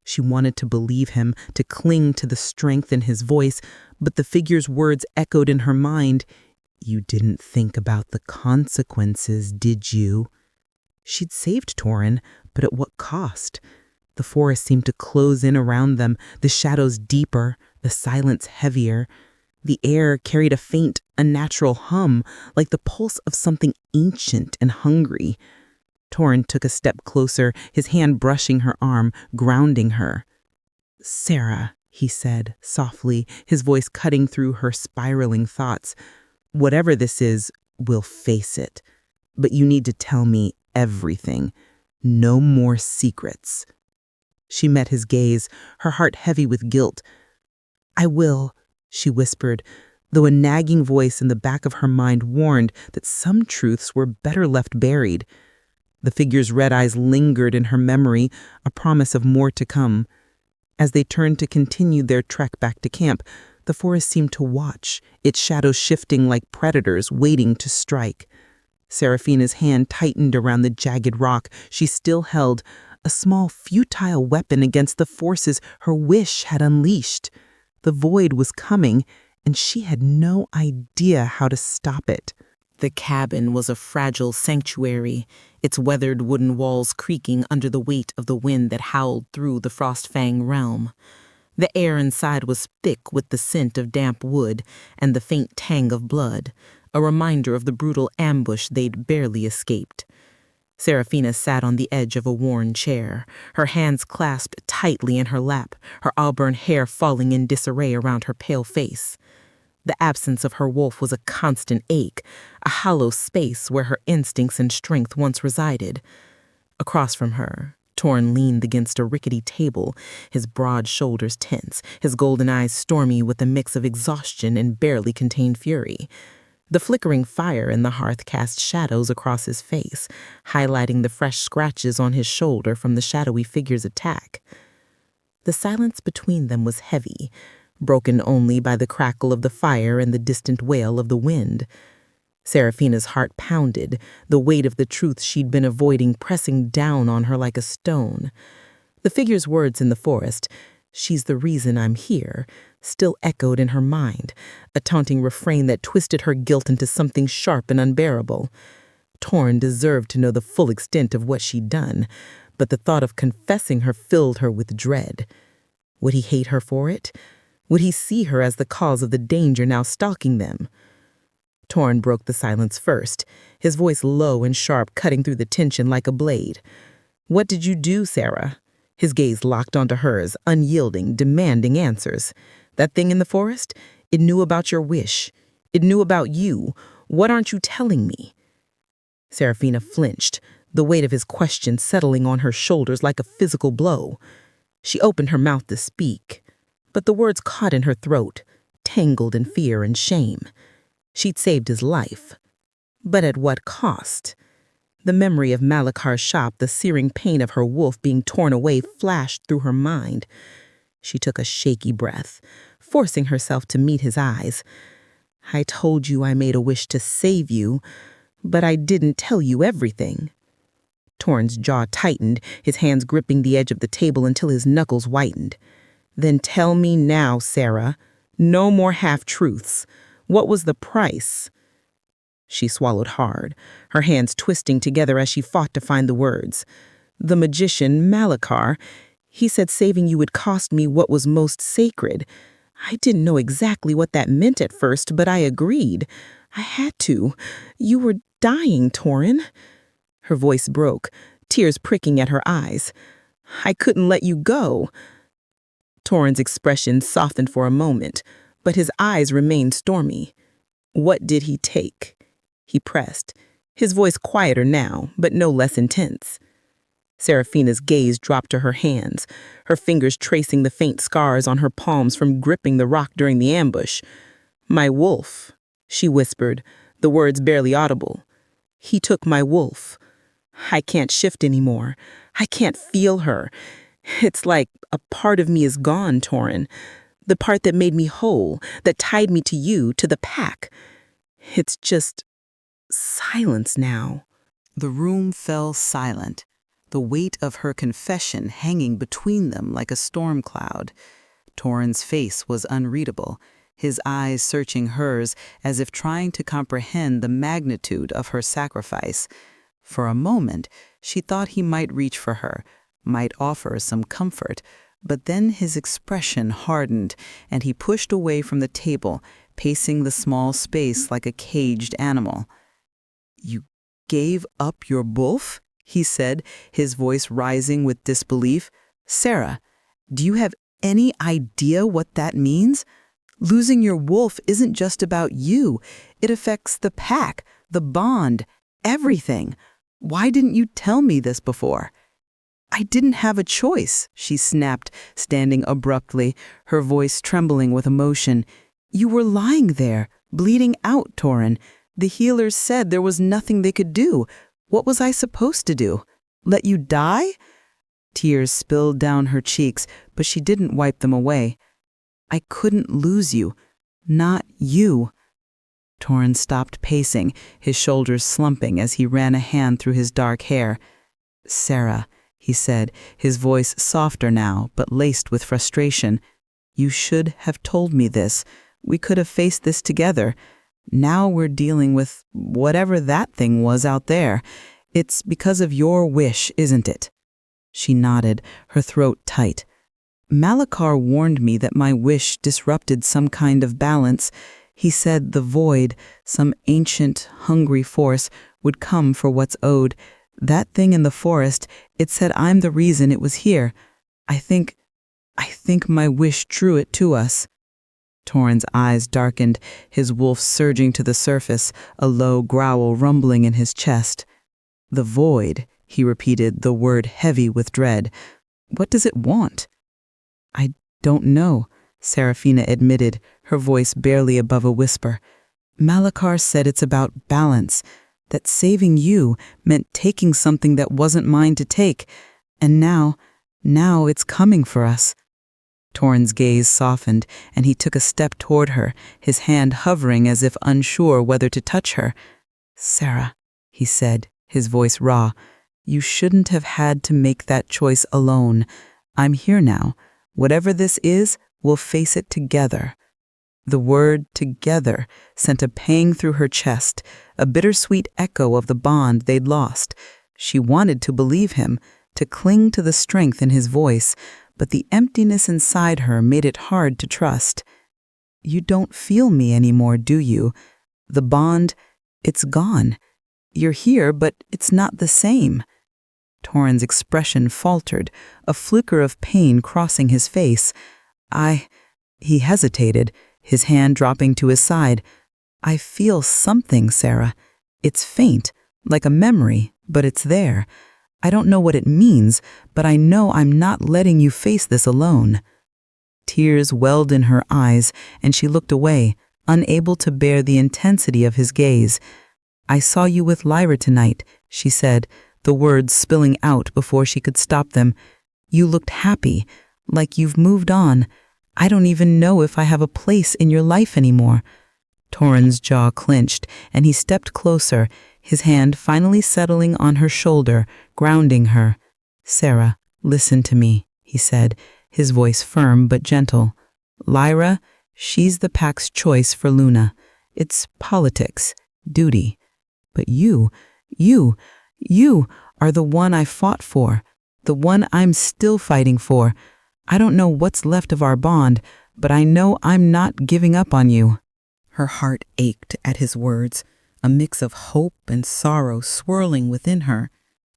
She wanted to believe him, to cling to the strength in his voice, but the figure's words echoed in her mind. "You didn't think about the consequences, did you?" She'd saved Torin, but at what cost? The forest seemed to close in around them, the shadows deeper, the silence heavier. The air carried a faint, unnatural hum, like the pulse of something ancient and hungry. Torin took a step closer, his hand brushing her arm, grounding her. "Sarah," he said, softly, his voice cutting through her spiraling thoughts. "Whatever this is, We'll face it. But you need to tell me everything. No more secrets. She met his gaze, her heart heavy with guilt. I will, she whispered, though a nagging voice in the back of her mind warned that some truths were better left buried. The figure's red eyes lingered in her memory, a promise of more to come. As they turned to continue their trek back to camp, the forest seemed to watch, its shadows shifting like predators waiting to strike. Seraphina's hand tightened around the jagged rock she still held, a small futile weapon against the forces her wish had unleashed. The void was coming, and she had no idea how to stop it. The cabin was a fragile sanctuary, its weathered wooden walls creaking under the weight of the wind that howled through the Frostfang Realm. The air inside was thick with the scent of damp wood and the faint tang of blood, a reminder of the brutal ambush they'd barely escaped. Seraphina sat on the edge of a worn chair, her hands clasped tightly in her lap, her auburn hair falling in disarray around her pale face. The absence of her wolf was a constant ache, a hollow space where her instincts and strength once resided. Across from her, Torin leaned against a rickety table, his broad shoulders tense, his golden eyes stormy with a mix of exhaustion and barely contained fury. The flickering fire in the hearth cast shadows across his face, highlighting the fresh scratches on his shoulder from the shadowy figure's attack. The silence between them was heavy, broken only by the crackle of the fire and the distant wail of the wind. Seraphina's heart pounded, the weight of the truth she'd been avoiding pressing down on her like a stone. The figure's words in the forest, "She's the reason I'm here," still echoed in her mind, a taunting refrain that twisted her guilt into something sharp and unbearable. Torin deserved to know the full extent of what she'd done, but the thought of confessing her filled her with dread. Would he hate her for it? Would he see her as the cause of the danger now stalking them? Torin broke the silence first, his voice low and sharp, cutting through the tension like a blade. "What did you do, Sarah?" His gaze locked onto hers, unyielding, demanding answers. "That thing in the forest? It knew about your wish. It knew about you. What aren't you telling me?" Seraphina flinched, the weight of his question settling on her shoulders like a physical blow. She opened her mouth to speak, but the words caught in her throat, tangled in fear and shame. She'd saved his life. But at what cost? The memory of Malakar's shop, the searing pain of her wolf being torn away, flashed through her mind. She took a shaky breath, forcing herself to meet his eyes. "I told you I made a wish to save you, but I didn't tell you everything." Torin's jaw tightened, his hands gripping the edge of the table until his knuckles whitened. "Then tell me now, Sarah. No more half-truths. What was the price?" She swallowed hard, her hands twisting together as she fought to find the words. "The magician, Malakar, he said saving you would cost me what was most sacred. I didn't know exactly what that meant at first, but I agreed. I had to. You were dying, Torin." Her voice broke, tears pricking at her eyes. "I couldn't let you go." Torin's expression softened for a moment, but his eyes remained stormy. "What did he take?" He pressed, his voice quieter now, but no less intense. Seraphina's gaze dropped to her hands, her fingers tracing the faint scars on her palms from gripping the rock during the ambush. "My wolf," she whispered, the words barely audible. "He took my wolf. I can't shift anymore. I can't feel her. It's like a part of me is gone, Torin. The part that made me whole, that tied me to you, to the pack. It's just silence now." The room fell silent, the weight of her confession hanging between them like a storm cloud. Torin's face was unreadable, his eyes searching hers as if trying to comprehend the magnitude of her sacrifice. For a moment, she thought he might reach for her, might offer some comfort, but then his expression hardened, and he pushed away from the table, pacing the small space like a caged animal. "You gave up your wolf?" he said, his voice rising with disbelief. "Sarah, do you have any idea what that means? Losing your wolf isn't just about you. It affects the pack, the bond, everything. Why didn't you tell me this before?" "I didn't have a choice," she snapped, standing abruptly, her voice trembling with emotion. "You were lying there, bleeding out, Torin. The healers said there was nothing they could do. What was I supposed to do? Let you die?" Tears spilled down her cheeks, but she didn't wipe them away. "I couldn't lose you. Not you." Torin stopped pacing, his shoulders slumping as he ran a hand through his dark hair. "Sarah," he said, his voice softer now, but laced with frustration. "You should have told me this. We could have faced this together. Now we're dealing with whatever that thing was out there. It's because of your wish, isn't it?" She nodded, her throat tight. "Malakar warned me that my wish disrupted some kind of balance. He said the void, some ancient, hungry force, would come for what's owed. That thing in the forest, it said I'm the reason it was here. I think my wish drew it to us." Torin's eyes darkened, his wolf surging to the surface, a low growl rumbling in his chest. "The void," he repeated, the word heavy with dread. "What does it want?" "I don't know," Seraphina admitted, her voice barely above a whisper. "Malakar said it's about balance, that saving you meant taking something that wasn't mine to take, and now it's coming for us." Torin's gaze softened, and he took a step toward her, his hand hovering as if unsure whether to touch her. "Sarah," he said, his voice raw, "you shouldn't have had to make that choice alone. I'm here now. Whatever this is, we'll face it together." The word "together" sent a pang through her chest, a bittersweet echo of the bond they'd lost. She wanted to believe him, to cling to the strength in his voice, but the emptiness inside her made it hard to trust. "You don't feel me anymore, do you? The bond, it's gone. You're here, but it's not the same." Torin's expression faltered, a flicker of pain crossing his face. He hesitated, his hand dropping to his side. "I feel something, Sarah. It's faint, like a memory, but it's there. I don't know what it means, but I know I'm not letting you face this alone." Tears welled in her eyes, and she looked away, unable to bear the intensity of his gaze. "I saw you with Lyra tonight," she said, the words spilling out before she could stop them. "You looked happy, like you've moved on. I don't even know if I have a place in your life anymore." Torin's jaw clenched, and he stepped closer, his hand finally settling on her shoulder, grounding her. "Sarah, listen to me," he said, his voice firm but gentle. "Lyra, she's the pack's choice for Luna. It's politics, duty. But you are the one I fought for, the one I'm still fighting for. I don't know what's left of our bond, but I know I'm not giving up on you." Her heart ached at his words, a mix of hope and sorrow swirling within her.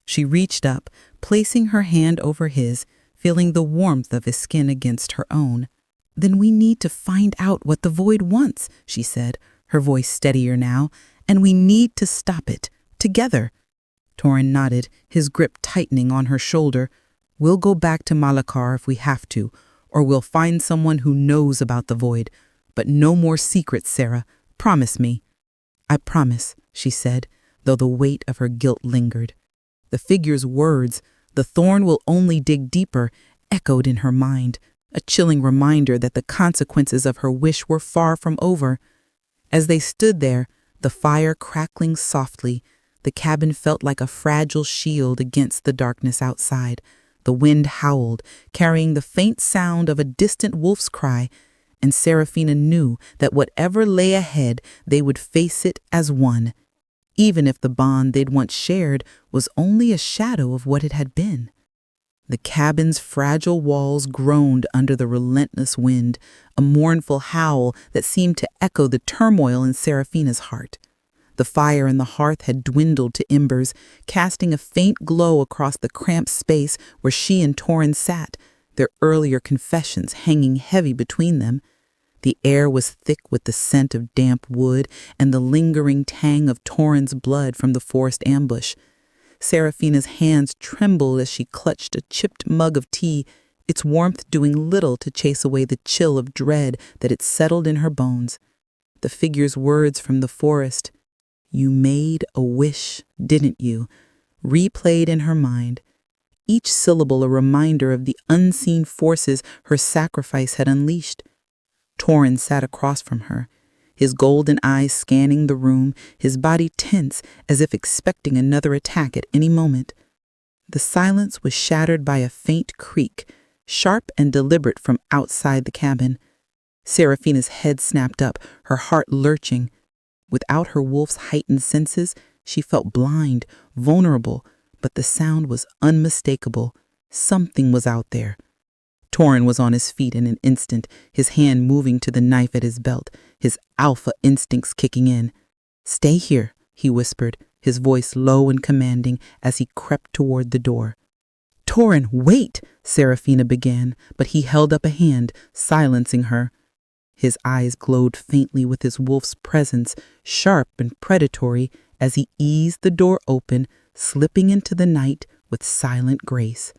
She reached up, placing her hand over his, feeling the warmth of his skin against her own. "Then we need to find out what the void wants," she said, her voice steadier now, "and we need to stop it, together." Torin nodded, his grip tightening on her shoulder. "We'll go back to Malakar if we have to, or we'll find someone who knows about the void. But no more secrets, Sarah. Promise me." "I promise," she said, though the weight of her guilt lingered. The figure's words, "the thorn will only dig deeper," echoed in her mind, a chilling reminder that the consequences of her wish were far from over. As they stood there, the fire crackling softly, the cabin felt like a fragile shield against the darkness outside. The wind howled, carrying the faint sound of a distant wolf's cry, and Seraphina knew that whatever lay ahead, they would face it as one, even if the bond they'd once shared was only a shadow of what it had been. The cabin's fragile walls groaned under the relentless wind, a mournful howl that seemed to echo the turmoil in Seraphina's heart. The fire in the hearth had dwindled to embers, casting a faint glow across the cramped space where she and Torin sat, their earlier confessions hanging heavy between them. The air was thick with the scent of damp wood and the lingering tang of Torin's blood from the forest ambush. Seraphina's hands trembled as she clutched a chipped mug of tea, its warmth doing little to chase away the chill of dread that had settled in her bones. The figure's words from the forest, "You made a wish, didn't you?" replayed in her mind, each syllable a reminder of the unseen forces her sacrifice had unleashed. Torin sat across from her, his golden eyes scanning the room, his body tense as if expecting another attack at any moment. The silence was shattered by a faint creak, sharp and deliberate from outside the cabin. Seraphina's head snapped up, her heart lurching. Without her wolf's heightened senses, she felt blind, vulnerable, but the sound was unmistakable. Something was out there. Torin was on his feet in an instant, his hand moving to the knife at his belt, his alpha instincts kicking in. "Stay here," he whispered, his voice low and commanding as he crept toward the door. "Torin, wait!" Seraphina began, but he held up a hand, silencing her. His eyes glowed faintly with his wolf's presence, sharp and predatory, as he eased the door open, slipping into the night with silent grace.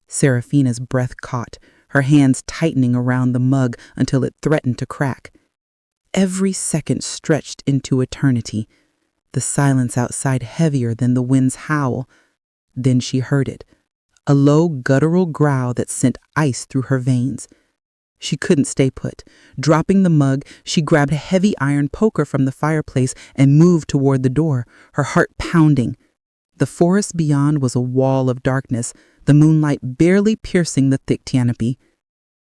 Seraphina's breath caught, her hands tightening around the mug until it threatened to crack. Every second stretched into eternity, the silence outside heavier than the wind's howl. Then she heard it, a low guttural growl that sent ice through her veins. She couldn't stay put. Dropping the mug, she grabbed a heavy iron poker from the fireplace and moved toward the door, her heart pounding. The forest beyond was a wall of darkness, the moonlight barely piercing the thick canopy.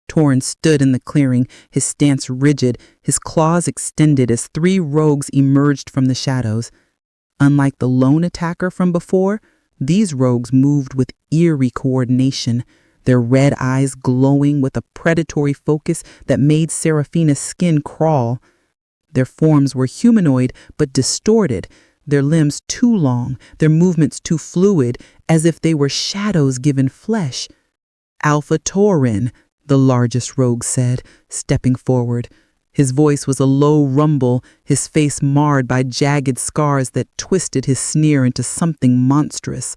Torin stood in the clearing, his stance rigid, his claws extended as three rogues emerged from the shadows. Unlike the lone attacker from before, these rogues moved with eerie coordination, their red eyes glowing with a predatory focus that made Seraphina's skin crawl. Their forms were humanoid but distorted, their limbs too long, their movements too fluid, as if they were shadows given flesh. "Alpha Torin," the largest rogue said, stepping forward. His voice was a low rumble, his face marred by jagged scars that twisted his sneer into something monstrous.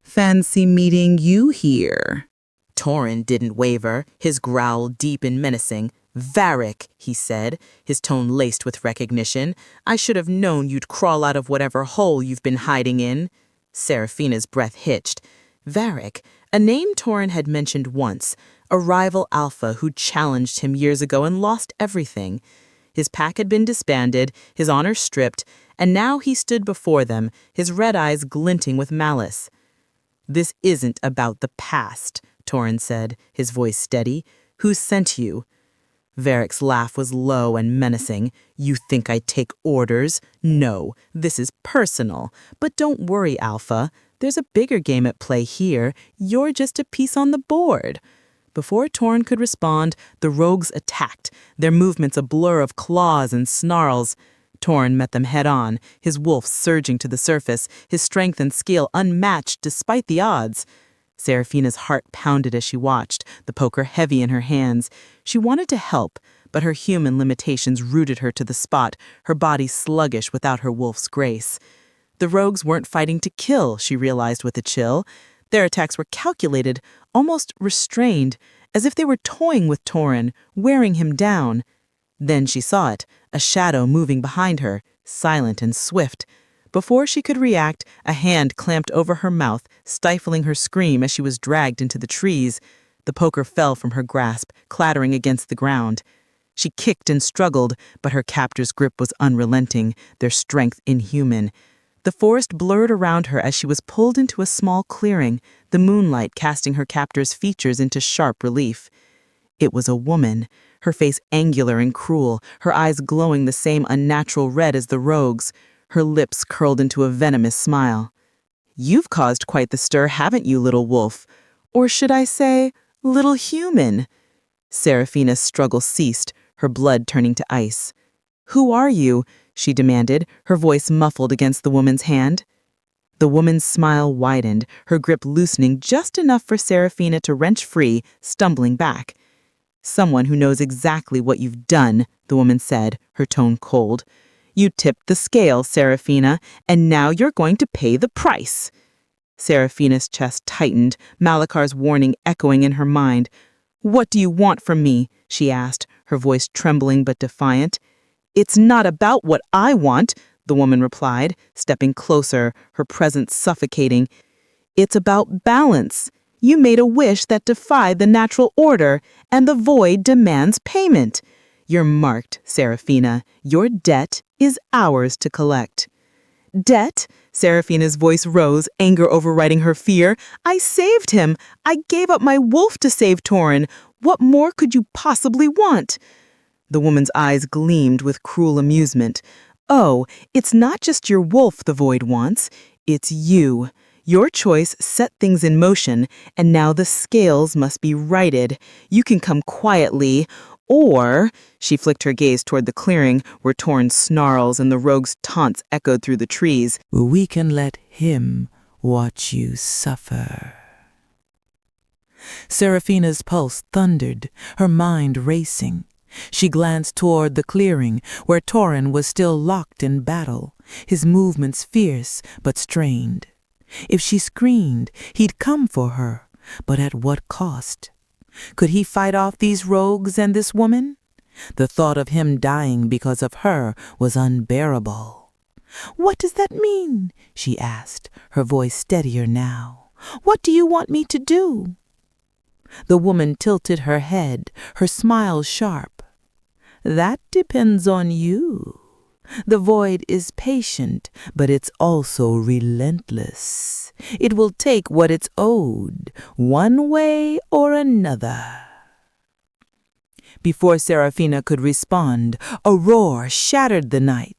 "Fancy meeting you here." Torin didn't waver, his growl deep and menacing. "Varric," he said, his tone laced with recognition. "I should have known you'd crawl out of whatever hole you've been hiding in." Seraphina's breath hitched. Varric, a name Torin had mentioned once, a rival alpha who challenged him years ago and lost everything. His pack had been disbanded, his honor stripped, and now he stood before them, his red eyes glinting with malice. "This isn't about the past," Torin said, his voice steady. "Who sent you?" Varric's laugh was low and menacing. "You think I take orders? No, this is personal. But don't worry, Alpha. There's a bigger game at play here. You're just a piece on the board." Before Torin could respond, the rogues attacked, their movements a blur of claws and snarls. Torin met them head-on, his wolf surging to the surface, his strength and skill unmatched despite the odds. Seraphina's heart pounded as she watched, the poker heavy in her hands. She wanted to help, but her human limitations rooted her to the spot, her body sluggish without her wolf's grace. The rogues weren't fighting to kill, she realized with a chill. Their attacks were calculated, almost restrained, as if they were toying with Torin, wearing him down. Then she saw it, a shadow moving behind her, silent and swift. Before she could react, a hand clamped over her mouth, stifling her scream as she was dragged into the trees. The poker fell from her grasp, clattering against the ground. She kicked and struggled, but her captor's grip was unrelenting, their strength inhuman. The forest blurred around her as she was pulled into a small clearing, the moonlight casting her captor's features into sharp relief. It was a woman, her face angular and cruel, her eyes glowing the same unnatural red as the rogues'. Her lips curled into a venomous smile. "You've caused quite the stir, haven't you, little wolf? Or should I say, little human?" Seraphina's struggle ceased, her blood turning to ice. "Who are you?" she demanded, her voice muffled against the woman's hand. The woman's smile widened, her grip loosening just enough for Seraphina to wrench free, stumbling back. Someone who knows exactly what you've done, the woman said, her tone cold. You tipped the scale, Seraphina, and now you're going to pay the price. Seraphina's chest tightened, Malakar's warning echoing in her mind. What do you want from me? She asked, her voice trembling but defiant. It's not about what I want, the woman replied, stepping closer, her presence suffocating. It's about balance. You made a wish that defied the natural order, and the void demands payment. You're marked, Seraphina. Your debt is ours to collect. Debt? Seraphina's voice rose, anger overriding her fear. I saved him. I gave up my wolf to save Torin. What more could you possibly want? The woman's eyes gleamed with cruel amusement. Oh, it's not just your wolf the void wants. It's you. Your choice set things in motion, and now the scales must be righted. You can come quietly, or, she flicked her gaze toward the clearing where Torin's snarls and the rogue's taunts echoed through the trees. We can let him watch you suffer. Seraphina's pulse thundered, her mind racing. She glanced toward the clearing where Torin was still locked in battle, his movements fierce but strained. If she screamed, he'd come for her, but at what cost? Could he fight off these rogues and this woman? The thought of him dying because of her was unbearable. What does that mean? She asked, her voice steadier now. What do you want me to do? The woman tilted her head, her smile sharp. That depends on you. The void is patient, but it's also relentless. It will take what it's owed, one way or another. Before Seraphina could respond, a roar shattered the night.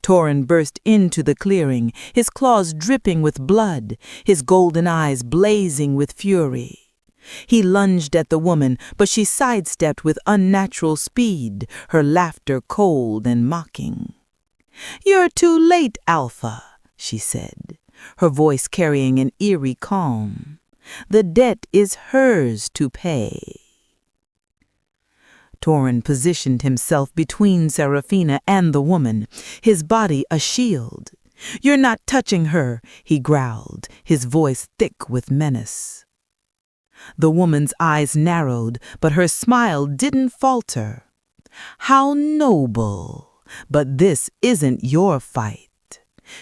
Torin burst into the clearing, his claws dripping with blood, his golden eyes blazing with fury. He lunged at the woman, but she sidestepped with unnatural speed, her laughter cold and mocking. You're too late, Alpha, she said, her voice carrying an eerie calm. The debt is hers to pay. Torin positioned himself between Seraphina and the woman, his body a shield. You're not touching her, he growled, his voice thick with menace. The woman's eyes narrowed, but her smile didn't falter. How noble, but this isn't your fight.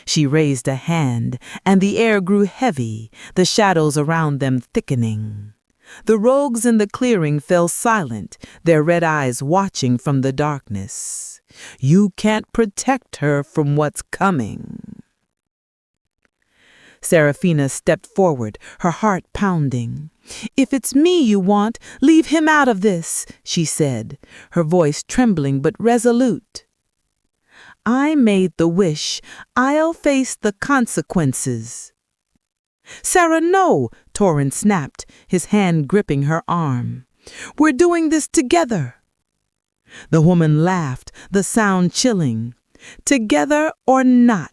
She raised a hand, and the air grew heavy, the shadows around them thickening. The rogues in the clearing fell silent, their red eyes watching from the darkness. You can't protect her from what's coming. Seraphina stepped forward, her heart pounding. If it's me you want, leave him out of this, she said, her voice trembling but resolute. I made the wish. I'll face the consequences. Sarah, no, Torin snapped, his hand gripping her arm. We're doing this together. The woman laughed, the sound chilling. Together or not,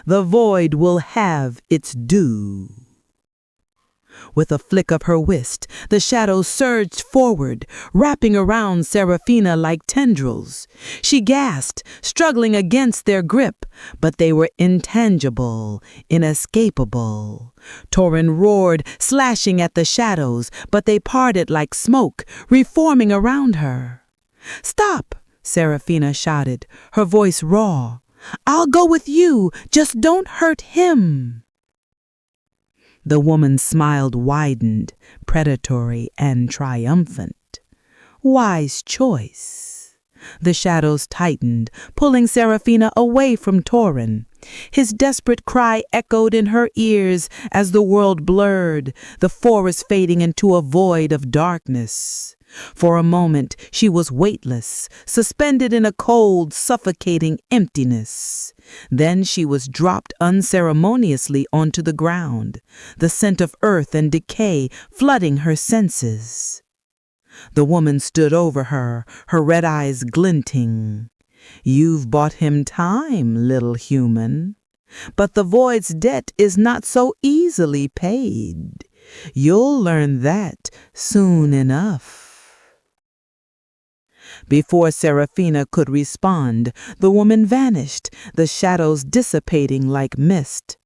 the void will have its due. With a flick of her wrist, the shadows surged forward, wrapping around Seraphina like tendrils. She gasped, struggling against their grip, but they were intangible, inescapable. Torin roared, slashing at the shadows, but they parted like smoke, reforming around her. Stop, Seraphina shouted, her voice raw. I'll go with you, just don't hurt him. The woman's smile widened, predatory and triumphant. Wise choice. The shadows tightened, pulling Seraphina away from Torin. His desperate cry echoed in her ears as the world blurred, the forest fading into a void of darkness. For a moment, she was weightless, suspended in a cold, suffocating emptiness. Then she was dropped unceremoniously onto the ground, the scent of earth and decay flooding her senses. The woman stood over her, her red eyes glinting. You've bought him time, little human. But the void's debt is not so easily paid. You'll learn that soon enough. Before Seraphina could respond, the woman vanished, the shadows dissipating like mist.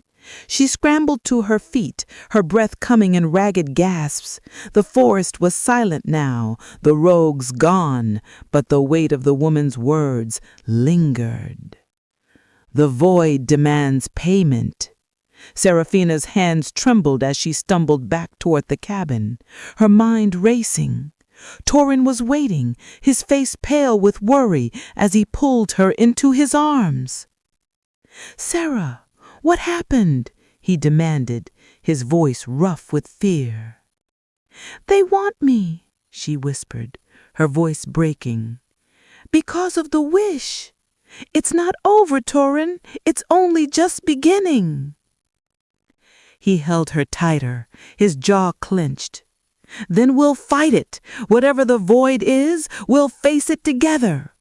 She scrambled to her feet, her breath coming in ragged gasps. The forest was silent now, the rogues gone, but the weight of the woman's words lingered. The void demands payment. Seraphina's hands trembled as she stumbled back toward the cabin, her mind racing. Torin was waiting, his face pale with worry as he pulled her into his arms. "Sarah, what happened?" he demanded, his voice rough with fear. "They want me," she whispered, her voice breaking. "Because of the wish. It's not over, Torin. It's only just beginning." He held her tighter, his jaw clenched. "Then we'll fight it. Whatever the void is, we'll face it together."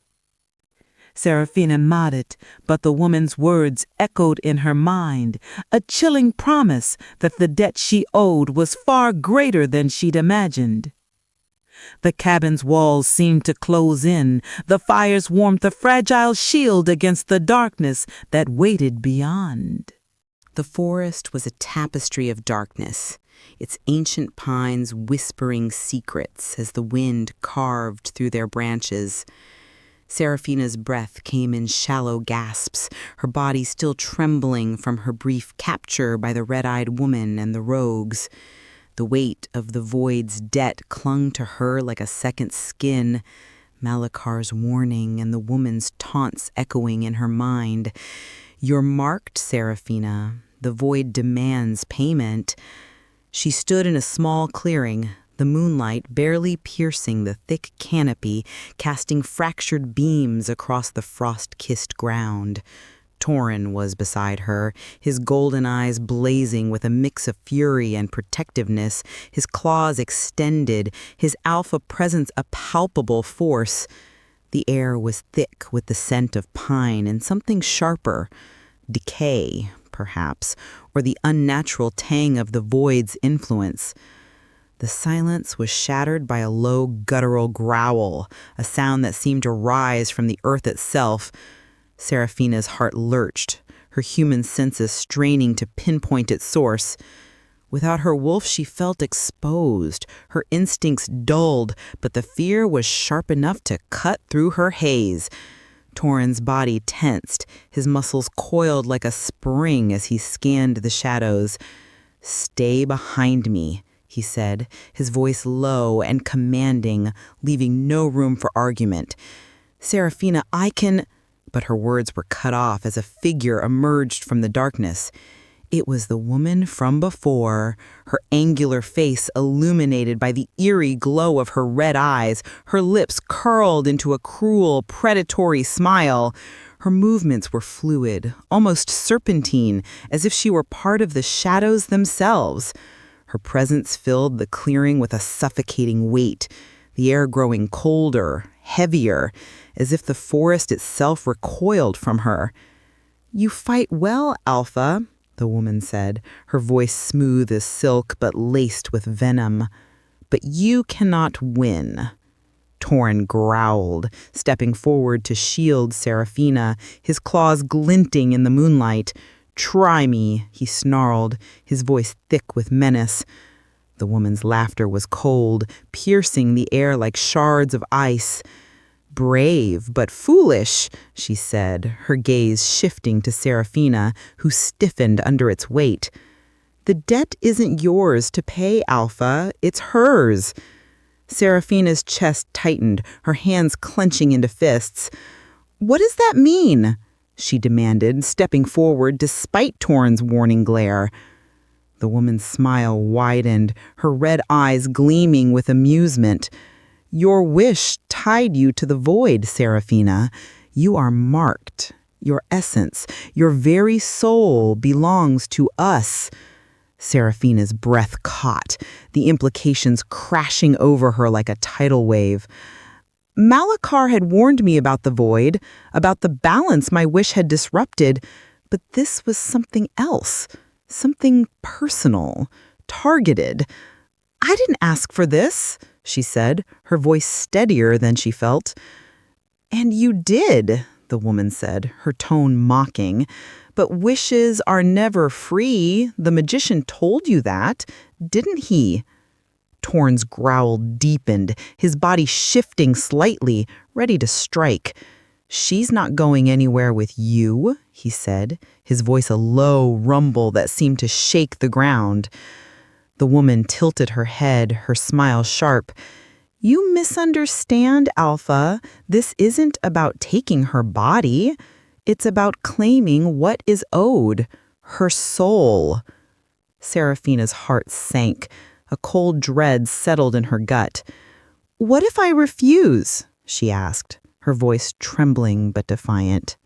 Seraphina nodded, but the woman's words echoed in her mind, a chilling promise that the debt she owed was far greater than she'd imagined. The cabin's walls seemed to close in, the fire's warmth a fragile shield against the darkness that waited beyond. The forest was a tapestry of darkness, its ancient pines whispering secrets as the wind carved through their branches. Seraphina's breath came in shallow gasps, her body still trembling from her brief capture by the red-eyed woman and the rogues. The weight of the void's debt clung to her like a second skin, Malakar's warning and the woman's taunts echoing in her mind. "You're marked, Seraphina. The void demands payment." She stood in a small clearing, the moonlight barely piercing the thick canopy, casting fractured beams across the frost-kissed ground. Torin was beside her, his golden eyes blazing with a mix of fury and protectiveness, his claws extended, his alpha presence a palpable force. The air was thick with the scent of pine and something sharper, decay, perhaps, or the unnatural tang of the void's influence. The silence was shattered by a low guttural growl, a sound that seemed to rise from the earth itself. Seraphina's heart lurched, her human senses straining to pinpoint its source. Without her wolf, she felt exposed, her instincts dulled, but the fear was sharp enough to cut through her haze. Torin's body tensed, his muscles coiled like a spring as he scanned the shadows. "Stay behind me," he said, his voice low and commanding, leaving no room for argument. "Seraphina, I can—" But her words were cut off as a figure emerged from the darkness. It was the woman from before, her angular face illuminated by the eerie glow of her red eyes, her lips curled into a cruel, predatory smile. Her movements were fluid, almost serpentine, as if she were part of the shadows themselves. Her presence filled the clearing with a suffocating weight, the air growing colder, heavier, as if the forest itself recoiled from her. "You fight well, Alpha," the woman said, her voice smooth as silk but laced with venom. "But you cannot win." Torin growled, stepping forward to shield Seraphina, his claws glinting in the moonlight. "Try me," he snarled, his voice thick with menace. The woman's laughter was cold, piercing the air like shards of ice. "Brave, but foolish," she said, her gaze shifting to Seraphina, who stiffened under its weight. "The debt isn't yours to pay, Alpha. It's hers." Seraphina's chest tightened, her hands clenching into fists. "What does that mean?" she demanded, stepping forward despite Torin's warning glare. The woman's smile widened, her red eyes gleaming with amusement. "Your wish tied you to the void, Seraphina. You are marked. Your essence, your very soul belongs to us." Seraphina's breath caught, the implications crashing over her like a tidal wave. "Malakar had warned me about the void, about the balance my wish had disrupted, but this was something else, something personal, targeted. I didn't ask for this," she said, her voice steadier than she felt. And you did, the woman said, her tone mocking. But wishes are never free. The magician told you that, didn't he? Torin's growl deepened, his body shifting slightly, ready to strike. She's not going anywhere with you, he said, his voice a low rumble that seemed to shake the ground. The woman tilted her head, her smile sharp. You misunderstand, Alpha. This isn't about taking her body. It's about claiming what is owed, her soul. Seraphina's heart sank. A cold dread settled in her gut. What if I refuse? She asked, her voice trembling but defiant.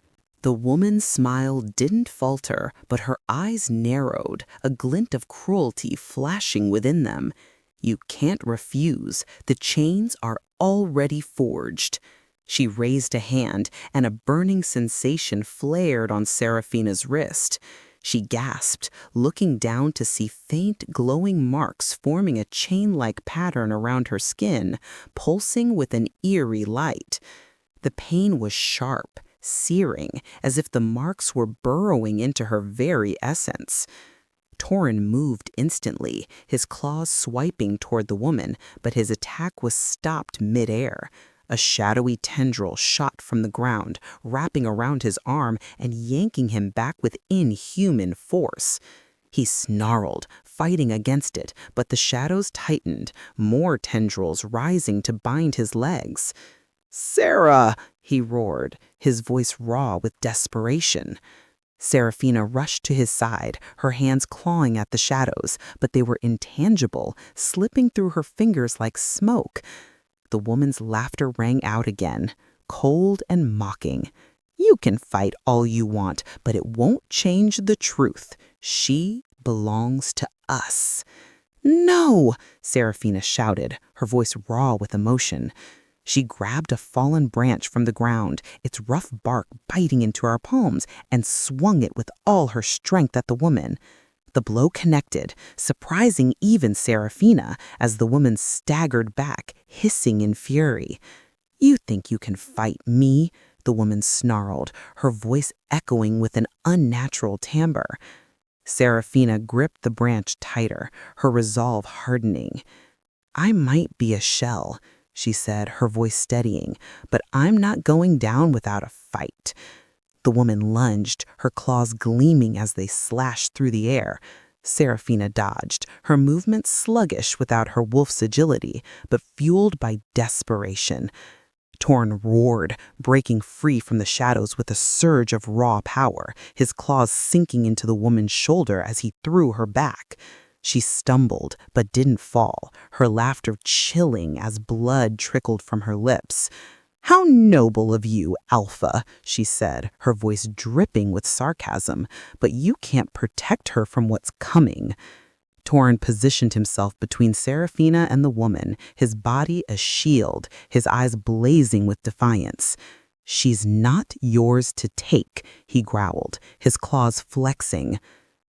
The woman's smile didn't falter, but her eyes narrowed, a glint of cruelty flashing within them. You can't refuse. The chains are already forged. She raised a hand, and a burning sensation flared on Seraphina's wrist. She gasped, looking down to see faint, glowing marks forming a chain-like pattern around her skin, pulsing with an eerie light. The pain was sharp, searing, as if the marks were burrowing into her very essence. Torin moved instantly, his claws swiping toward the woman, but his attack was stopped midair. A shadowy tendril shot from the ground, wrapping around his arm and yanking him back with inhuman force. He snarled, fighting against it, but the shadows tightened, more tendrils rising to bind his legs. "Sarah!" he roared, his voice raw with desperation. Seraphina rushed to his side, her hands clawing at the shadows, but they were intangible, slipping through her fingers like smoke. The woman's laughter rang out again, cold and mocking. You can fight all you want, but it won't change the truth. She belongs to us. No! Seraphina shouted, her voice raw with emotion. She grabbed a fallen branch from the ground, its rough bark biting into her palms, and swung it with all her strength at the woman. The blow connected, surprising even Seraphina, as the woman staggered back, hissing in fury. You think you can fight me? The woman snarled, her voice echoing with an unnatural timbre. Seraphina gripped the branch tighter, her resolve hardening. I might be a shell, she said, her voice steadying, but I'm not going down without a fight. The woman lunged, her claws gleaming as they slashed through the air. Seraphina dodged, her movements sluggish without her wolf's agility, but fueled by desperation. Torin roared, breaking free from the shadows with a surge of raw power, his claws sinking into the woman's shoulder as he threw her back. She stumbled, but didn't fall, her laughter chilling as blood trickled from her lips. How noble of you, Alpha, she said, her voice dripping with sarcasm, but you can't protect her from what's coming. Torin positioned himself between Seraphina and the woman, his body a shield, his eyes blazing with defiance. She's not yours to take, he growled, his claws flexing.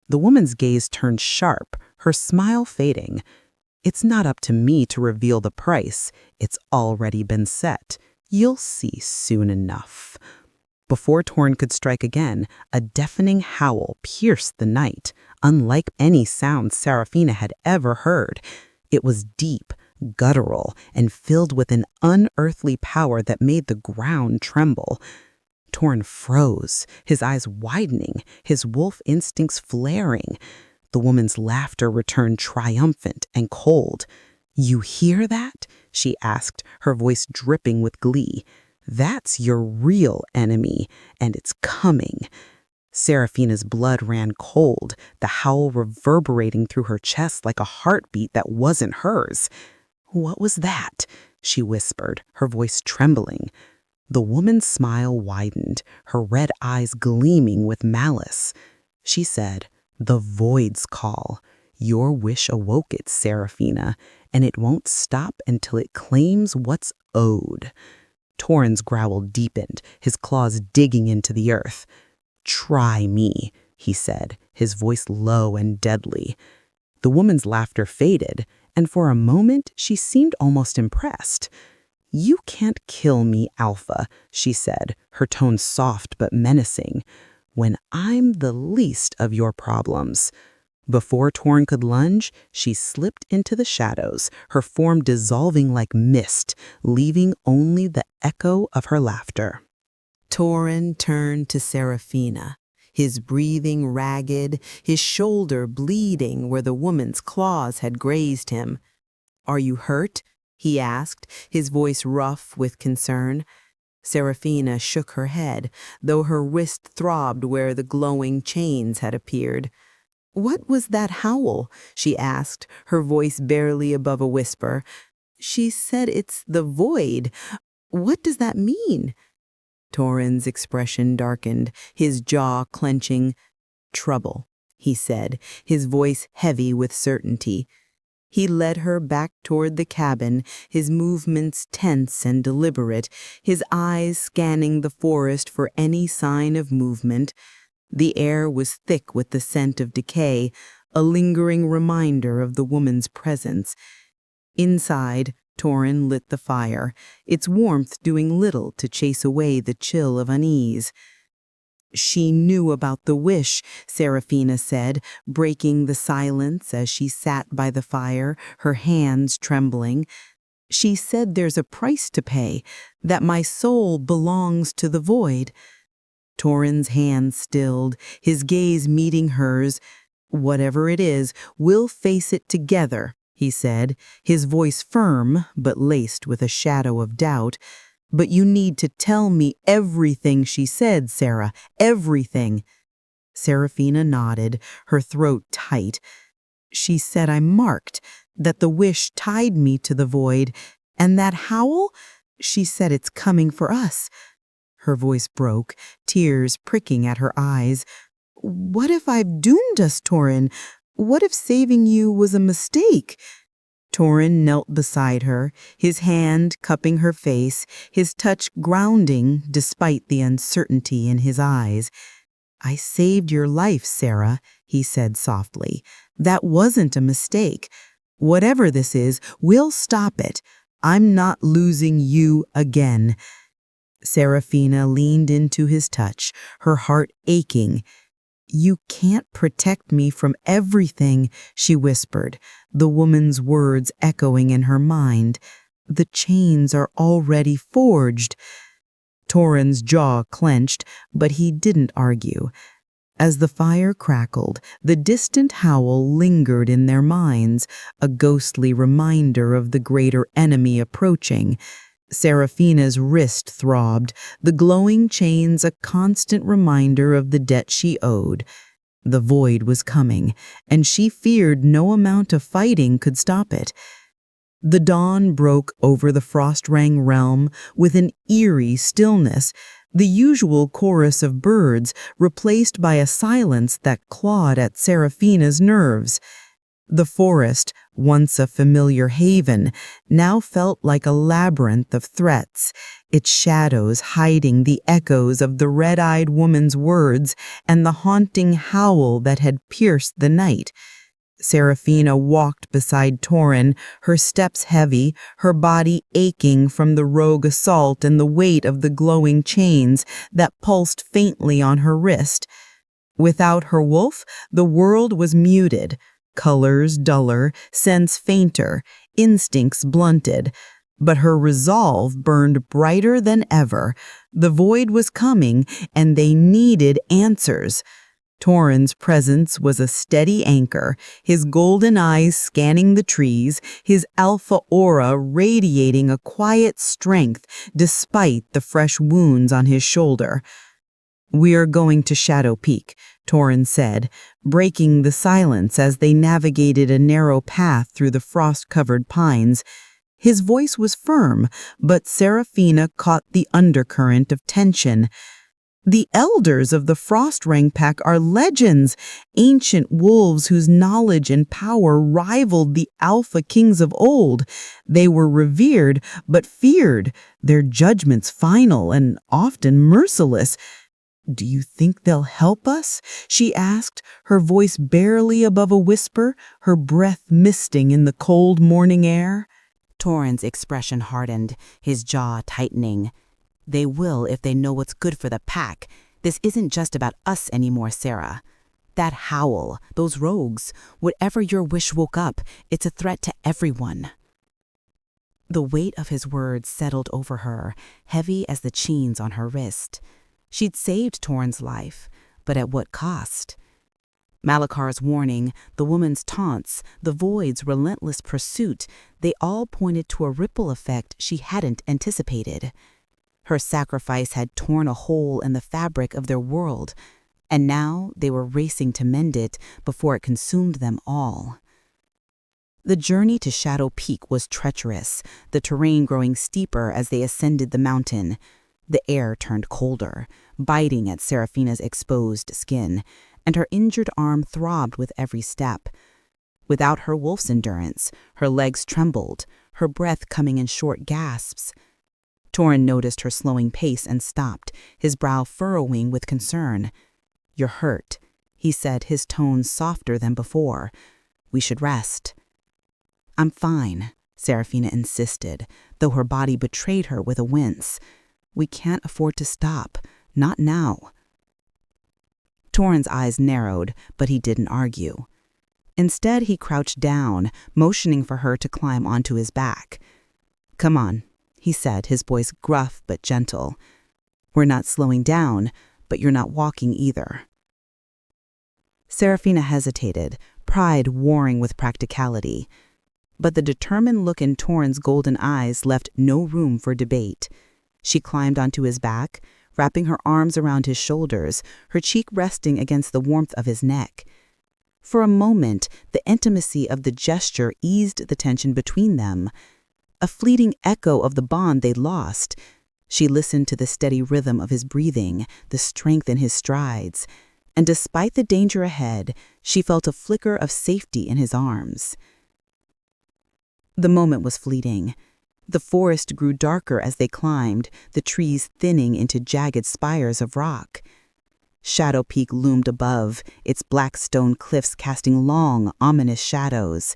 The woman's gaze turned sharp, her smile fading. It's not up to me to reveal the price. It's already been set. You'll see soon enough. Before Torin could strike again, a deafening howl pierced the night, unlike any sound Seraphina had ever heard. It was deep, guttural, and filled with an unearthly power that made the ground tremble. Torin froze, his eyes widening, his wolf instincts flaring. The woman's laughter returned triumphant and cold. You hear that? She asked, her voice dripping with glee. That's your real enemy, and it's coming. Seraphina's blood ran cold, the howl reverberating through her chest like a heartbeat that wasn't hers. What was that? She whispered, her voice trembling. The woman's smile widened, her red eyes gleaming with malice. She said, The void's call. Your wish awoke it, Seraphina, and it won't stop until it claims what's owed. Torin's growl deepened, his claws digging into the earth. Try me, he said, his voice low and deadly. The woman's laughter faded, and for a moment she seemed almost impressed. "You can't kill me, Alpha," she said, her tone soft but menacing, "when I'm the least of your problems." Before Torin could lunge, she slipped into the shadows, her form dissolving like mist, leaving only the echo of her laughter. Torin turned to Seraphina, his breathing ragged, his shoulder bleeding where the woman's claws had grazed him. "Are you hurt?" he asked, his voice rough with concern. Seraphina shook her head, though her wrist throbbed where the glowing chains had appeared. "What was that howl?" she asked, her voice barely above a whisper. "She said it's the void. What does that mean?" Torin's expression darkened, his jaw clenching. "Trouble," he said, his voice heavy with certainty. He led her back toward the cabin, his movements tense and deliberate, his eyes scanning the forest for any sign of movement. The air was thick with the scent of decay, a lingering reminder of the woman's presence. Inside, Torin lit the fire, its warmth doing little to chase away the chill of unease. "She knew about the wish," Seraphina said, breaking the silence as she sat by the fire, her hands trembling. "She said there's a price to pay, that my soul belongs to the void." Torin's hands stilled, his gaze meeting hers. "Whatever it is, we'll face it together," he said, his voice firm but laced with a shadow of doubt. "But you need to tell me everything she said, Sarah, everything." Seraphina nodded, her throat tight. "She said I'm marked, that the wish tied me to the void, and that howl, she said it's coming for us." Her voice broke, tears pricking at her eyes. "What if I've doomed us, Torin? What if saving you was a mistake?" Torin knelt beside her, his hand cupping her face, his touch grounding despite the uncertainty in his eyes. "I saved your life, Sarah," he said softly. "That wasn't a mistake. Whatever this is, we'll stop it. I'm not losing you again." Seraphina leaned into his touch, her heart aching. "You can't protect me from everything," she whispered, the woman's words echoing in her mind. "The chains are already forged." Torin's jaw clenched, but he didn't argue. As the fire crackled, the distant howl lingered in their minds, a ghostly reminder of the greater enemy approaching. Seraphina's wrist throbbed, the glowing chains a constant reminder of the debt she owed. The void was coming, and she feared no amount of fighting could stop it. The dawn broke over the Frostfang Realm with an eerie stillness, the usual chorus of birds replaced by a silence that clawed at Seraphina's nerves. The forest, once a familiar haven, now felt like a labyrinth of threats, its shadows hiding the echoes of the red-eyed woman's words and the haunting howl that had pierced the night. Seraphina walked beside Torin, her steps heavy, her body aching from the rogue assault and the weight of the glowing chains that pulsed faintly on her wrist. Without her wolf, the world was muted. Colors duller, sense fainter, instincts blunted. But her resolve burned brighter than ever. The void was coming, and they needed answers. Torin's presence was a steady anchor, his golden eyes scanning the trees, his alpha aura radiating a quiet strength despite the fresh wounds on his shoulder. "We are going to Shadow Peak," Torin said, breaking the silence as they navigated a narrow path through the frost-covered pines. His voice was firm, but Seraphina caught the undercurrent of tension. "The elders of the Frostfang pack are legends, ancient wolves whose knowledge and power rivaled the alpha kings of old. They were revered, but feared, their judgments final and often merciless." "Do you think they'll help us?" she asked, her voice barely above a whisper, her breath misting in the cold morning air. Torin's expression hardened, his jaw tightening. They will if they know what's good for the pack. This isn't just about us anymore, Sarah. That howl, those rogues, whatever your wish woke up, it's a threat to everyone. The weight of his words settled over her, heavy as the chains on her wrist. She'd saved Torin's life, but at what cost? Malakar's warning, the woman's taunts, the void's relentless pursuit, they all pointed to a ripple effect she hadn't anticipated. Her sacrifice had torn a hole in the fabric of their world, and now they were racing to mend it before it consumed them all. The journey to Shadow Peak was treacherous, the terrain growing steeper as they ascended the mountain. The air turned colder, biting at Seraphina's exposed skin, and her injured arm throbbed with every step. Without her wolf's endurance, her legs trembled, her breath coming in short gasps. Torin noticed her slowing pace and stopped, his brow furrowing with concern. "You're hurt," he said, his tone softer than before. "We should rest." "I'm fine," Seraphina insisted, though her body betrayed her with a wince. "We can't afford to stop. Not now." Torin's eyes narrowed, but he didn't argue. Instead, he crouched down, motioning for her to climb onto his back. "Come on," he said, his voice gruff but gentle. "We're not slowing down, but you're not walking either." Seraphina hesitated, pride warring with practicality. But the determined look in Torin's golden eyes left no room for debate. She climbed onto his back, wrapping her arms around his shoulders, her cheek resting against the warmth of his neck. For a moment, the intimacy of the gesture eased the tension between them. A fleeting echo of the bond they'd lost. She listened to the steady rhythm of his breathing, the strength in his strides, and despite the danger ahead, she felt a flicker of safety in his arms. The moment was fleeting. The forest grew darker as they climbed, the trees thinning into jagged spires of rock. Shadow Peak loomed above, its black stone cliffs casting long, ominous shadows.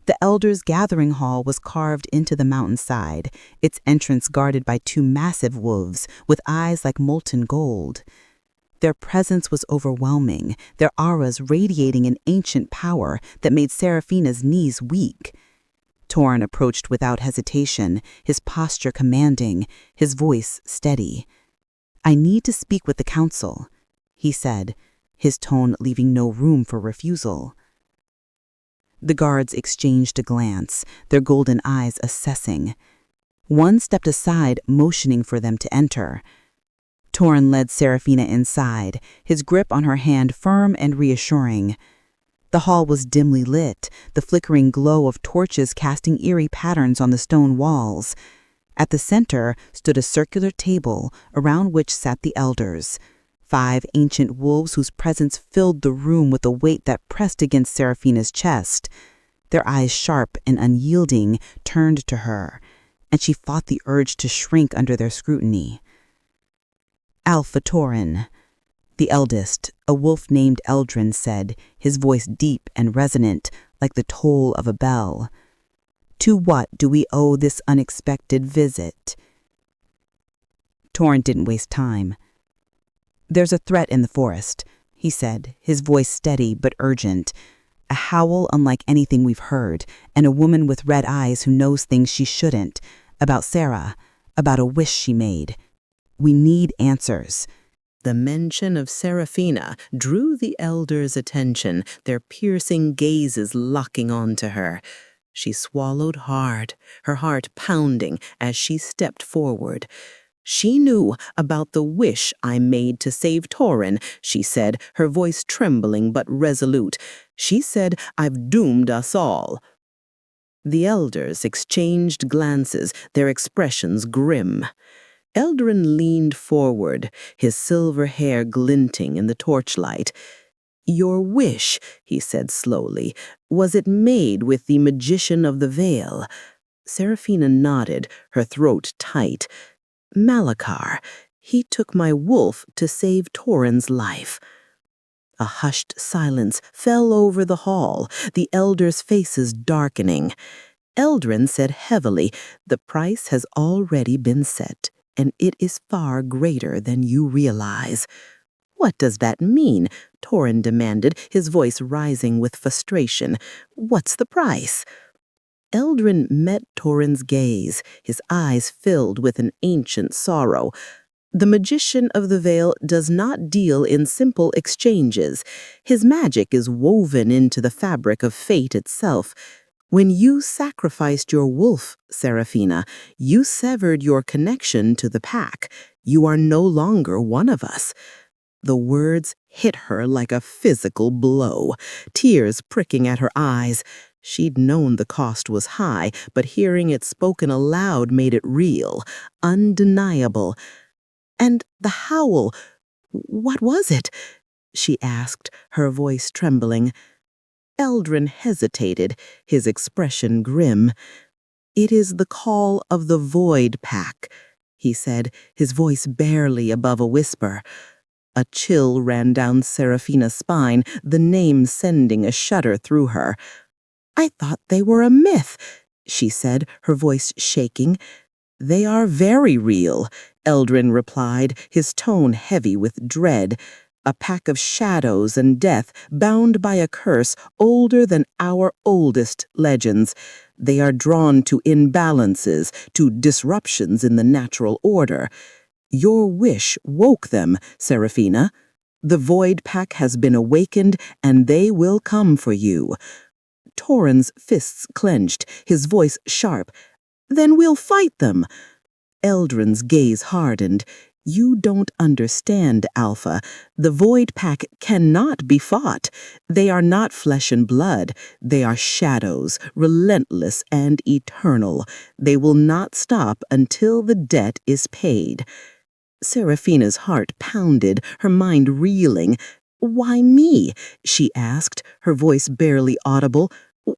The Elders' gathering hall was carved into the mountainside, its entrance guarded by two massive wolves with eyes like molten gold. Their presence was overwhelming, their auras radiating an ancient power that made Seraphina's knees weak. Torin approached without hesitation, his posture commanding, his voice steady. "I need to speak with the council," he said, his tone leaving no room for refusal. The guards exchanged a glance, their golden eyes assessing. One stepped aside, motioning for them to enter. Torin led Seraphina inside, his grip on her hand firm and reassuring. The hall was dimly lit, the flickering glow of torches casting eerie patterns on the stone walls. At the center stood a circular table around which sat the Elders, 5 ancient wolves whose presence filled the room with a weight that pressed against Seraphina's chest. Their eyes sharp and unyielding turned to her, and she fought the urge to shrink under their scrutiny. "Alpha Torin," the eldest, a wolf named Eldrin, said, his voice deep and resonant, like the toll of a bell. "To what do we owe this unexpected visit?" Torin didn't waste time. "There's a threat in the forest," he said, his voice steady but urgent. "A howl unlike anything we've heard, and a woman with red eyes who knows things she shouldn't, about Sarah, about a wish she made. We need answers." The mention of Seraphina drew the Elders' attention, their piercing gazes locking onto her. She swallowed hard, her heart pounding as she stepped forward. "She knew about the wish I made to save Torin," she said, her voice trembling but resolute. "She said I've doomed us all." The Elders exchanged glances, their expressions grim. Eldrin leaned forward, his silver hair glinting in the torchlight. "Your wish," he said slowly, "was it made with the magician of the veil?" Seraphina nodded, her throat tight. "Malakar. He took my wolf to save Torin's life." A hushed silence fell over the hall, the Elders' faces darkening. Eldrin said heavily, "The price has already been set, and it is far greater than you realize." "What does that mean?" Torin demanded, his voice rising with frustration. "What's the price?" Eldrin met Torin's gaze, his eyes filled with an ancient sorrow. "The magician of the Veil does not deal in simple exchanges. His magic is woven into the fabric of fate itself. When you sacrificed your wolf, Seraphina, you severed your connection to the pack. You are no longer one of us." The words hit her like a physical blow, tears pricking at her eyes. She'd known the cost was high, but hearing it spoken aloud made it real, undeniable. "And the howl, what was it?" she asked, her voice trembling. Eldrin hesitated, his expression grim. "It is the call of the Void Pack," he said, his voice barely above a whisper. A chill ran down Seraphina's spine, the name sending a shudder through her. "I thought they were a myth," she said, her voice shaking. "They are very real," Eldrin replied, his tone heavy with dread. "A pack of shadows and death, bound by a curse older than our oldest legends. They are drawn to imbalances, to disruptions in the natural order. Your wish woke them, Seraphina. The Void Pack has been awakened, and they will come for you." Torin's fists clenched, his voice sharp. "Then we'll fight them." Eldrin's gaze hardened. "You don't understand, Alpha. The Void Pack cannot be fought. They are not flesh and blood. They are shadows, relentless and eternal. They will not stop until the debt is paid." Seraphina's heart pounded, her mind reeling. "Why me?" she asked, her voice barely audible.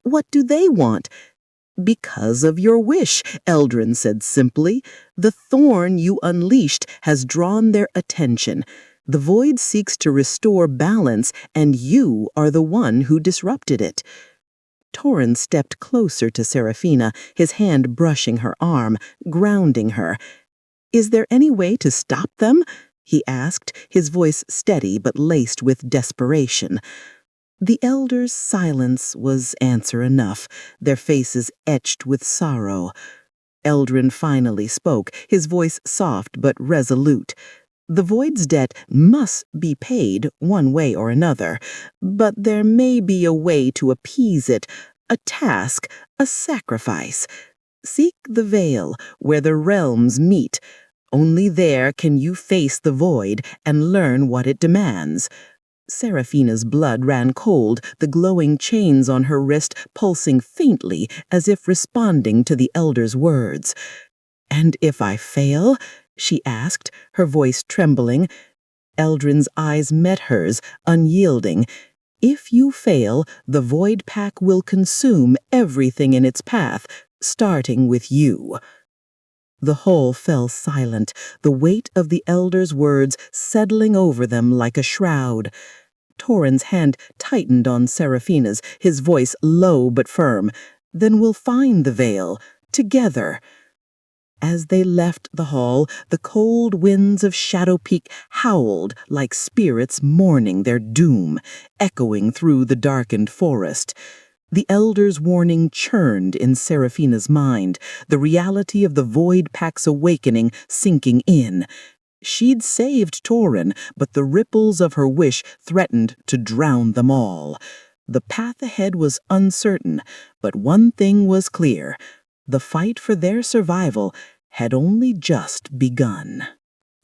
"What do they want?" "Because of your wish," Eldrin said simply. "The thorn you unleashed has drawn their attention. The void seeks to restore balance, and you are the one who disrupted it." Torin stepped closer to Seraphina, his hand brushing her arm, grounding her. "Is there any way to stop them?" he asked, his voice steady but laced with desperation. The elders' silence was answer enough, their faces etched with sorrow. Eldrin finally spoke, his voice soft but resolute. "The Void's debt must be paid one way or another, but there may be a way to appease it, a task, a sacrifice. Seek the Veil, where the realms meet. Only there can you face the Void and learn what it demands." Seraphina's blood ran cold, the glowing chains on her wrist pulsing faintly as if responding to the elder's words. "And if I fail?" she asked, her voice trembling. Eldrin's eyes met hers, unyielding. "If you fail, the Void Pack will consume everything in its path, starting with you." The hall fell silent, the weight of the elder's words settling over them like a shroud. Torin's hand tightened on Seraphina's, his voice low but firm. "Then we'll find the Veil, together." As they left the hall, the cold winds of Shadow Peak howled like spirits mourning their doom, echoing through the darkened forest. The elder's warning churned in Seraphina's mind, the reality of the Void Pack's awakening sinking in. She'd saved Torin, but the ripples of her wish threatened to drown them all. The path ahead was uncertain, but one thing was clear. The fight for their survival had only just begun.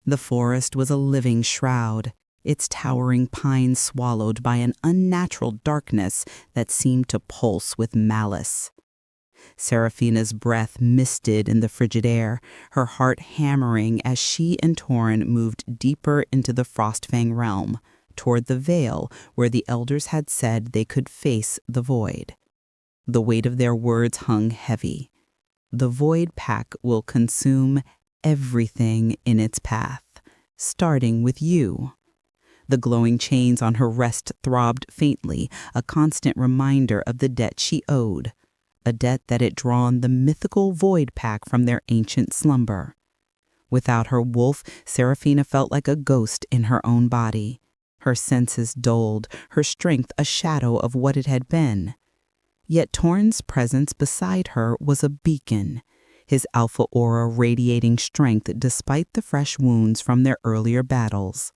The forest was a living shroud, its towering pines swallowed by an unnatural darkness that seemed to pulse with malice. Seraphina's breath misted in the frigid air, her heart hammering as she and Torin moved deeper into the Frostfang Realm, toward the Veil where the elders had said they could face the Void. The weight of their words hung heavy. The Void Pack will consume everything in its path, starting with you. The glowing chains on her wrist throbbed faintly, a constant reminder of the debt she owed. a debt that had drawn the mythical void pack from their ancient slumber. Without her wolf, Seraphina felt like a ghost in her own body. Her senses dulled, her strength a shadow of what it had been. Yet Torin's presence beside her was a beacon, his alpha aura radiating strength despite the fresh wounds from their earlier battles.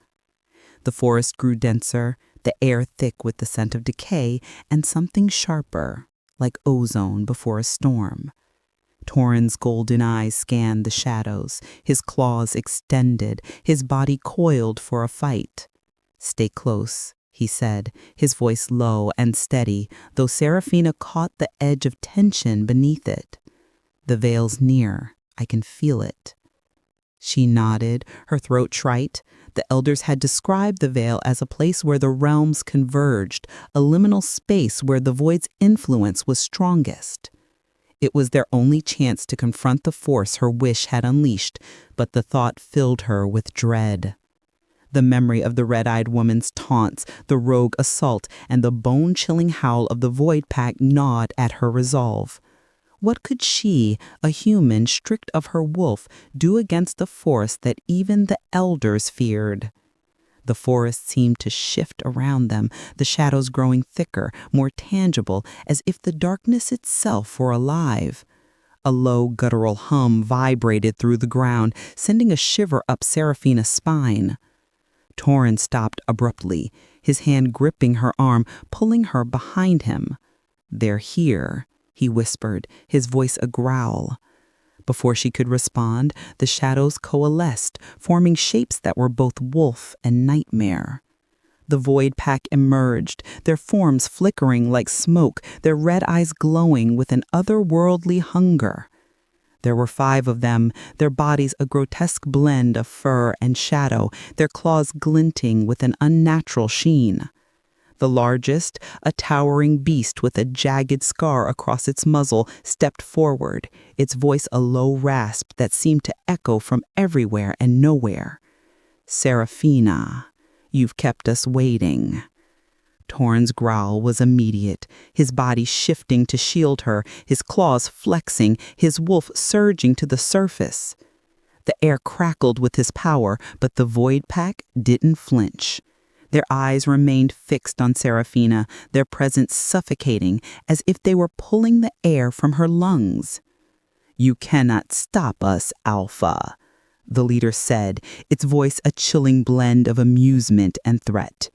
The forest grew denser, the air thick with the scent of decay, and something sharper, like ozone before a storm. Torin's golden eyes scanned the shadows, his claws extended, his body coiled for a fight. "Stay close," he said, his voice low and steady, though Seraphina caught the edge of tension beneath it. "The veil's near. I can feel it." She nodded, her throat trite. The elders had described the veil as a place where the realms converged, a liminal space where the void's influence was strongest. It was their only chance to confront the force her wish had unleashed, but the thought filled her with dread. The memory of the red-eyed woman's taunts, the rogue assault, and the bone-chilling howl of the void pack gnawed at her resolve. What could she, a human stripped of her wolf, do against the force that even the elders feared? The forest seemed to shift around them, the shadows growing thicker, more tangible, as if the darkness itself were alive. A low guttural hum vibrated through the ground, sending a shiver up Seraphina's spine. Torin stopped abruptly, his hand gripping her arm, pulling her behind him. "They're here," he whispered, his voice a growl. Before she could respond, the shadows coalesced, forming shapes that were both wolf and nightmare. The void pack emerged, their forms flickering like smoke, their red eyes glowing with an otherworldly hunger. There were 5 of them, their bodies a grotesque blend of fur and shadow, their claws glinting with an unnatural sheen. The largest, a towering beast with a jagged scar across its muzzle, stepped forward, its voice a low rasp that seemed to echo from everywhere and nowhere. "Seraphina, you've kept us waiting." Torin's growl was immediate, his body shifting to shield her, his claws flexing, his wolf surging to the surface. The air crackled with his power, but the void pack didn't flinch. Their eyes remained fixed on Seraphina, their presence suffocating, as if they were pulling the air from her lungs. "You cannot stop us, Alpha," the leader said, its voice a chilling blend of amusement and threat.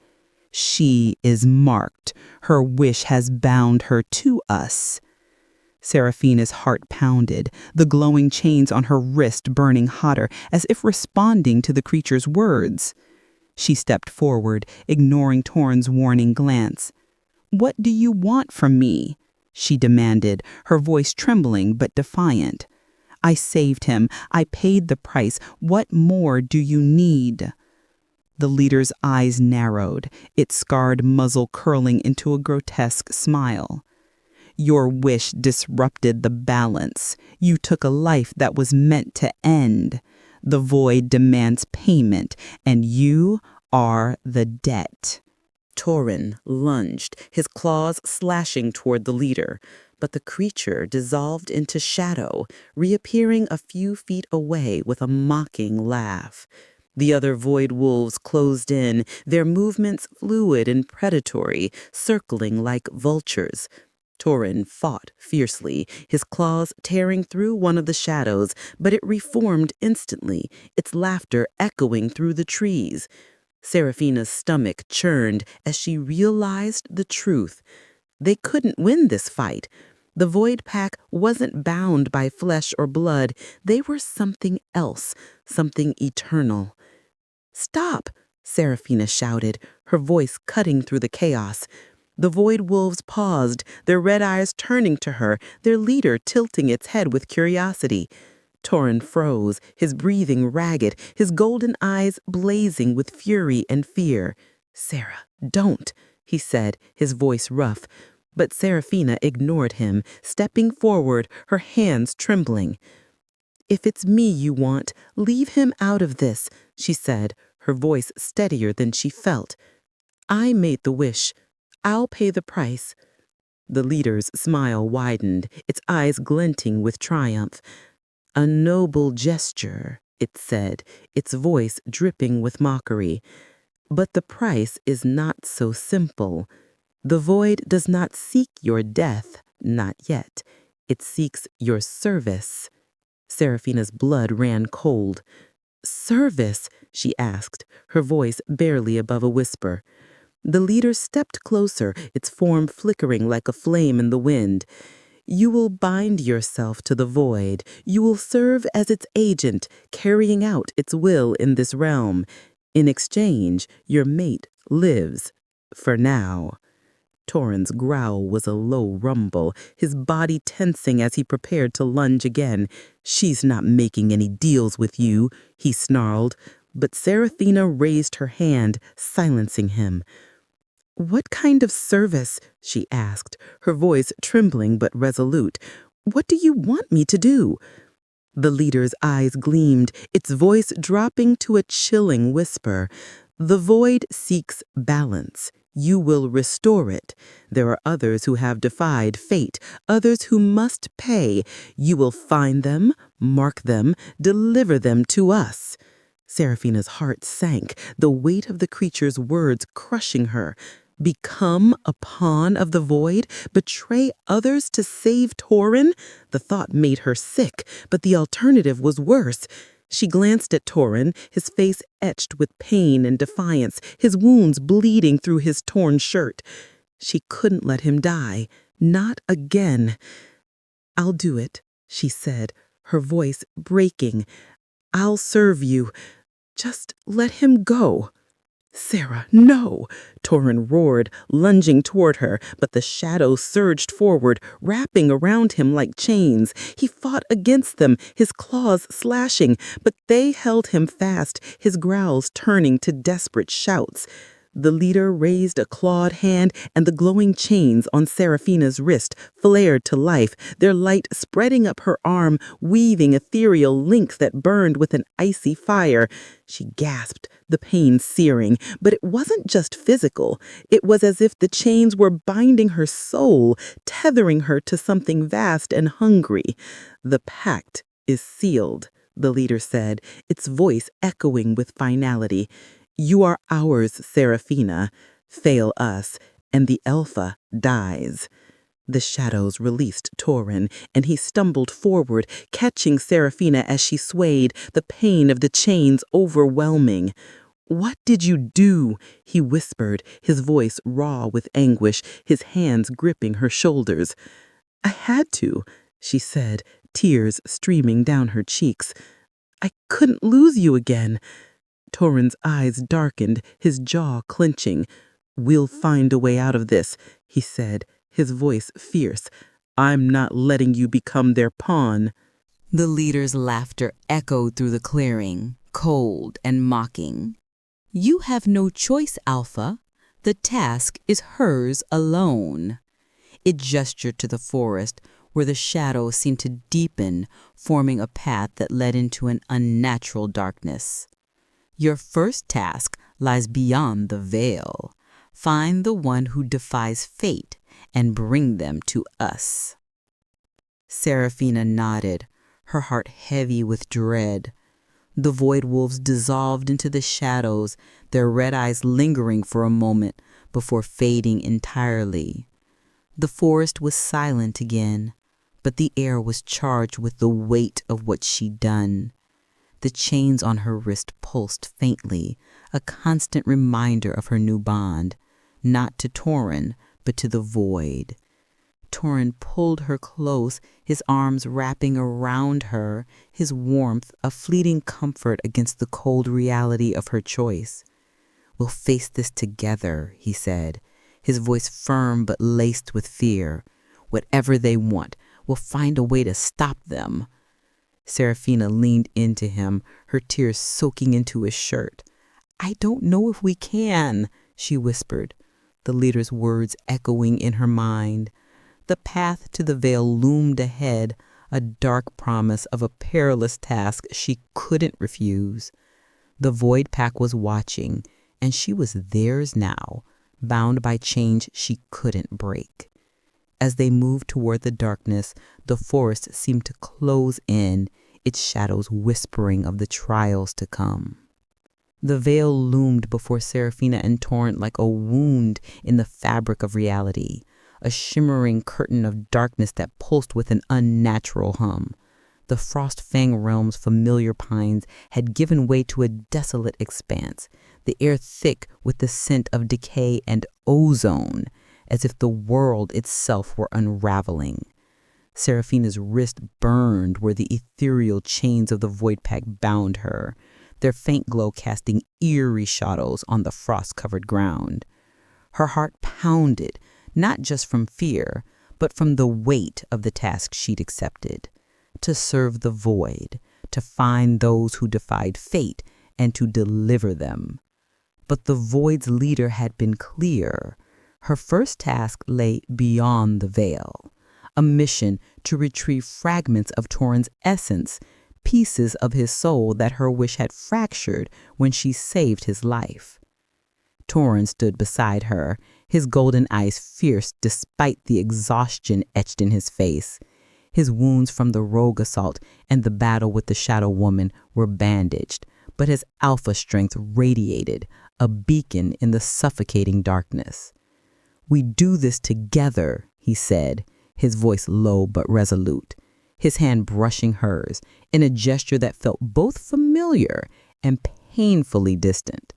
"She is marked. Her wish has bound her to us." Seraphina's heart pounded, the glowing chains on her wrist burning hotter, as if responding to the creature's words. She stepped forward, ignoring Torin's warning glance. "What do you want from me?" she demanded, her voice trembling but defiant. "I saved him. I paid the price. What more do you need?" The leader's eyes narrowed, its scarred muzzle curling into a grotesque smile. "Your wish disrupted the balance. You took a life that was meant to end. The void demands payment, and you are the debt." Torin lunged, his claws slashing toward the leader, but the creature dissolved into shadow, reappearing a few feet away with a mocking laugh. The other void wolves closed in, their movements fluid and predatory, circling like vultures. Torin fought fiercely, his claws tearing through one of the shadows, but it reformed instantly, its laughter echoing through the trees. Seraphina's stomach churned as she realized the truth. They couldn't win this fight. The void pack wasn't bound by flesh or blood. They were something else, something eternal. "Stop!" Seraphina shouted, her voice cutting through the chaos. The void wolves paused, their red eyes turning to her, their leader tilting its head with curiosity. Torin froze, his breathing ragged, his golden eyes blazing with fury and fear. "Sarah, don't," he said, his voice rough. But Seraphina ignored him, stepping forward, her hands trembling. "If it's me you want, leave him out of this," she said, her voice steadier than she felt. "I made the wish. I'll pay the price." The leader's smile widened, its eyes glinting with triumph. "A noble gesture," it said, its voice dripping with mockery. "But the price is not so simple. The void does not seek your death, not yet. It seeks your service." Seraphina's blood ran cold. "Service?" she asked, her voice barely above a whisper. The leader stepped closer, its form flickering like a flame in the wind. "You will bind yourself to the void. You will serve as its agent, carrying out its will in this realm. In exchange, your mate lives. For now." Torin's growl was a low rumble, his body tensing as he prepared to lunge again. "She's not making any deals with you," he snarled, but Seraphina raised her hand, silencing him. "What kind of service?" she asked, her voice trembling but resolute. "What do you want me to do?" The leader's eyes gleamed, its voice dropping to a chilling whisper. "The void seeks balance. You will restore it. There are others who have defied fate, others who must pay. You will find them, mark them, deliver them to us." Seraphina's heart sank, the weight of the creature's words crushing her. Become a pawn of the void? Betray others to save Torin? The thought made her sick, but the alternative was worse. She glanced at Torin, his face etched with pain and defiance, his wounds bleeding through his torn shirt. She couldn't let him die. Not again. "I'll do it," she said, her voice breaking. "I'll serve you. Just let him go." "Sarah, no!" Torin roared, lunging toward her, but the shadows surged forward, wrapping around him like chains. He fought against them, his claws slashing, but they held him fast, his growls turning to desperate shouts. The leader raised a clawed hand, and the glowing chains on Seraphina's wrist flared to life, their light spreading up her arm, weaving ethereal links that burned with an icy fire. She gasped, the pain searing, but it wasn't just physical. It was as if the chains were binding her soul, tethering her to something vast and hungry. "The pact is sealed," the leader said, its voice echoing with finality. "You are ours, Seraphina. Fail us, and the Alpha dies." The shadows released Torin, and he stumbled forward, catching Seraphina as she swayed, the pain of the chains overwhelming. "What did you do?" he whispered, his voice raw with anguish, his hands gripping her shoulders. "I had to," she said, tears streaming down her cheeks. "I couldn't lose you again." Torin's eyes darkened, his jaw clenching. "We'll find a way out of this," he said, his voice fierce. "I'm not letting you become their pawn." The leader's laughter echoed through the clearing, cold and mocking. "You have no choice, Alpha. The task is hers alone." It gestured to the forest, where the shadows seemed to deepen, forming a path that led into an unnatural darkness. "Your first task lies beyond the veil. Find the one who defies fate and bring them to us." Seraphina nodded, her heart heavy with dread. The void wolves dissolved into the shadows, their red eyes lingering for a moment before fading entirely. The forest was silent again, but the air was charged with the weight of what she'd done. The chains on her wrist pulsed faintly, a constant reminder of her new bond, not to Torin, but to the void. Torin pulled her close, his arms wrapping around her, his warmth a fleeting comfort against the cold reality of her choice. "We'll face this together," he said, his voice firm but laced with fear. "Whatever they want, we'll find a way to stop them." Seraphina leaned into him, her tears soaking into his shirt. "I don't know if we can," she whispered, the leader's words echoing in her mind. The path to the veil loomed ahead, a dark promise of a perilous task she couldn't refuse. The Void Pack was watching, and she was theirs now, bound by chains she couldn't break. As they moved toward the darkness, the forest seemed to close in, its shadows whispering of the trials to come. The veil loomed before Seraphina and Torin like a wound in the fabric of reality, a shimmering curtain of darkness that pulsed with an unnatural hum. The Frostfang Realm's familiar pines had given way to a desolate expanse, the air thick with the scent of decay and ozone, as if the world itself were unraveling. Seraphina's wrist burned where the ethereal chains of the void pack bound her, their faint glow casting eerie shadows on the frost-covered ground. Her heart pounded, not just from fear, but from the weight of the task she'd accepted. To serve the void, to find those who defied fate, and to deliver them. But the void's leader had been clear. Her first task lay beyond the veil, a mission to retrieve fragments of Torin's essence, pieces of his soul that her wish had fractured when she saved his life. Torin stood beside her, his golden eyes fierce despite the exhaustion etched in his face. His wounds from the rogue assault and the battle with the Shadow Woman were bandaged, but his alpha strength radiated, a beacon in the suffocating darkness. "We do this together," he said, his voice low but resolute, his hand brushing hers in a gesture that felt both familiar and painfully distant.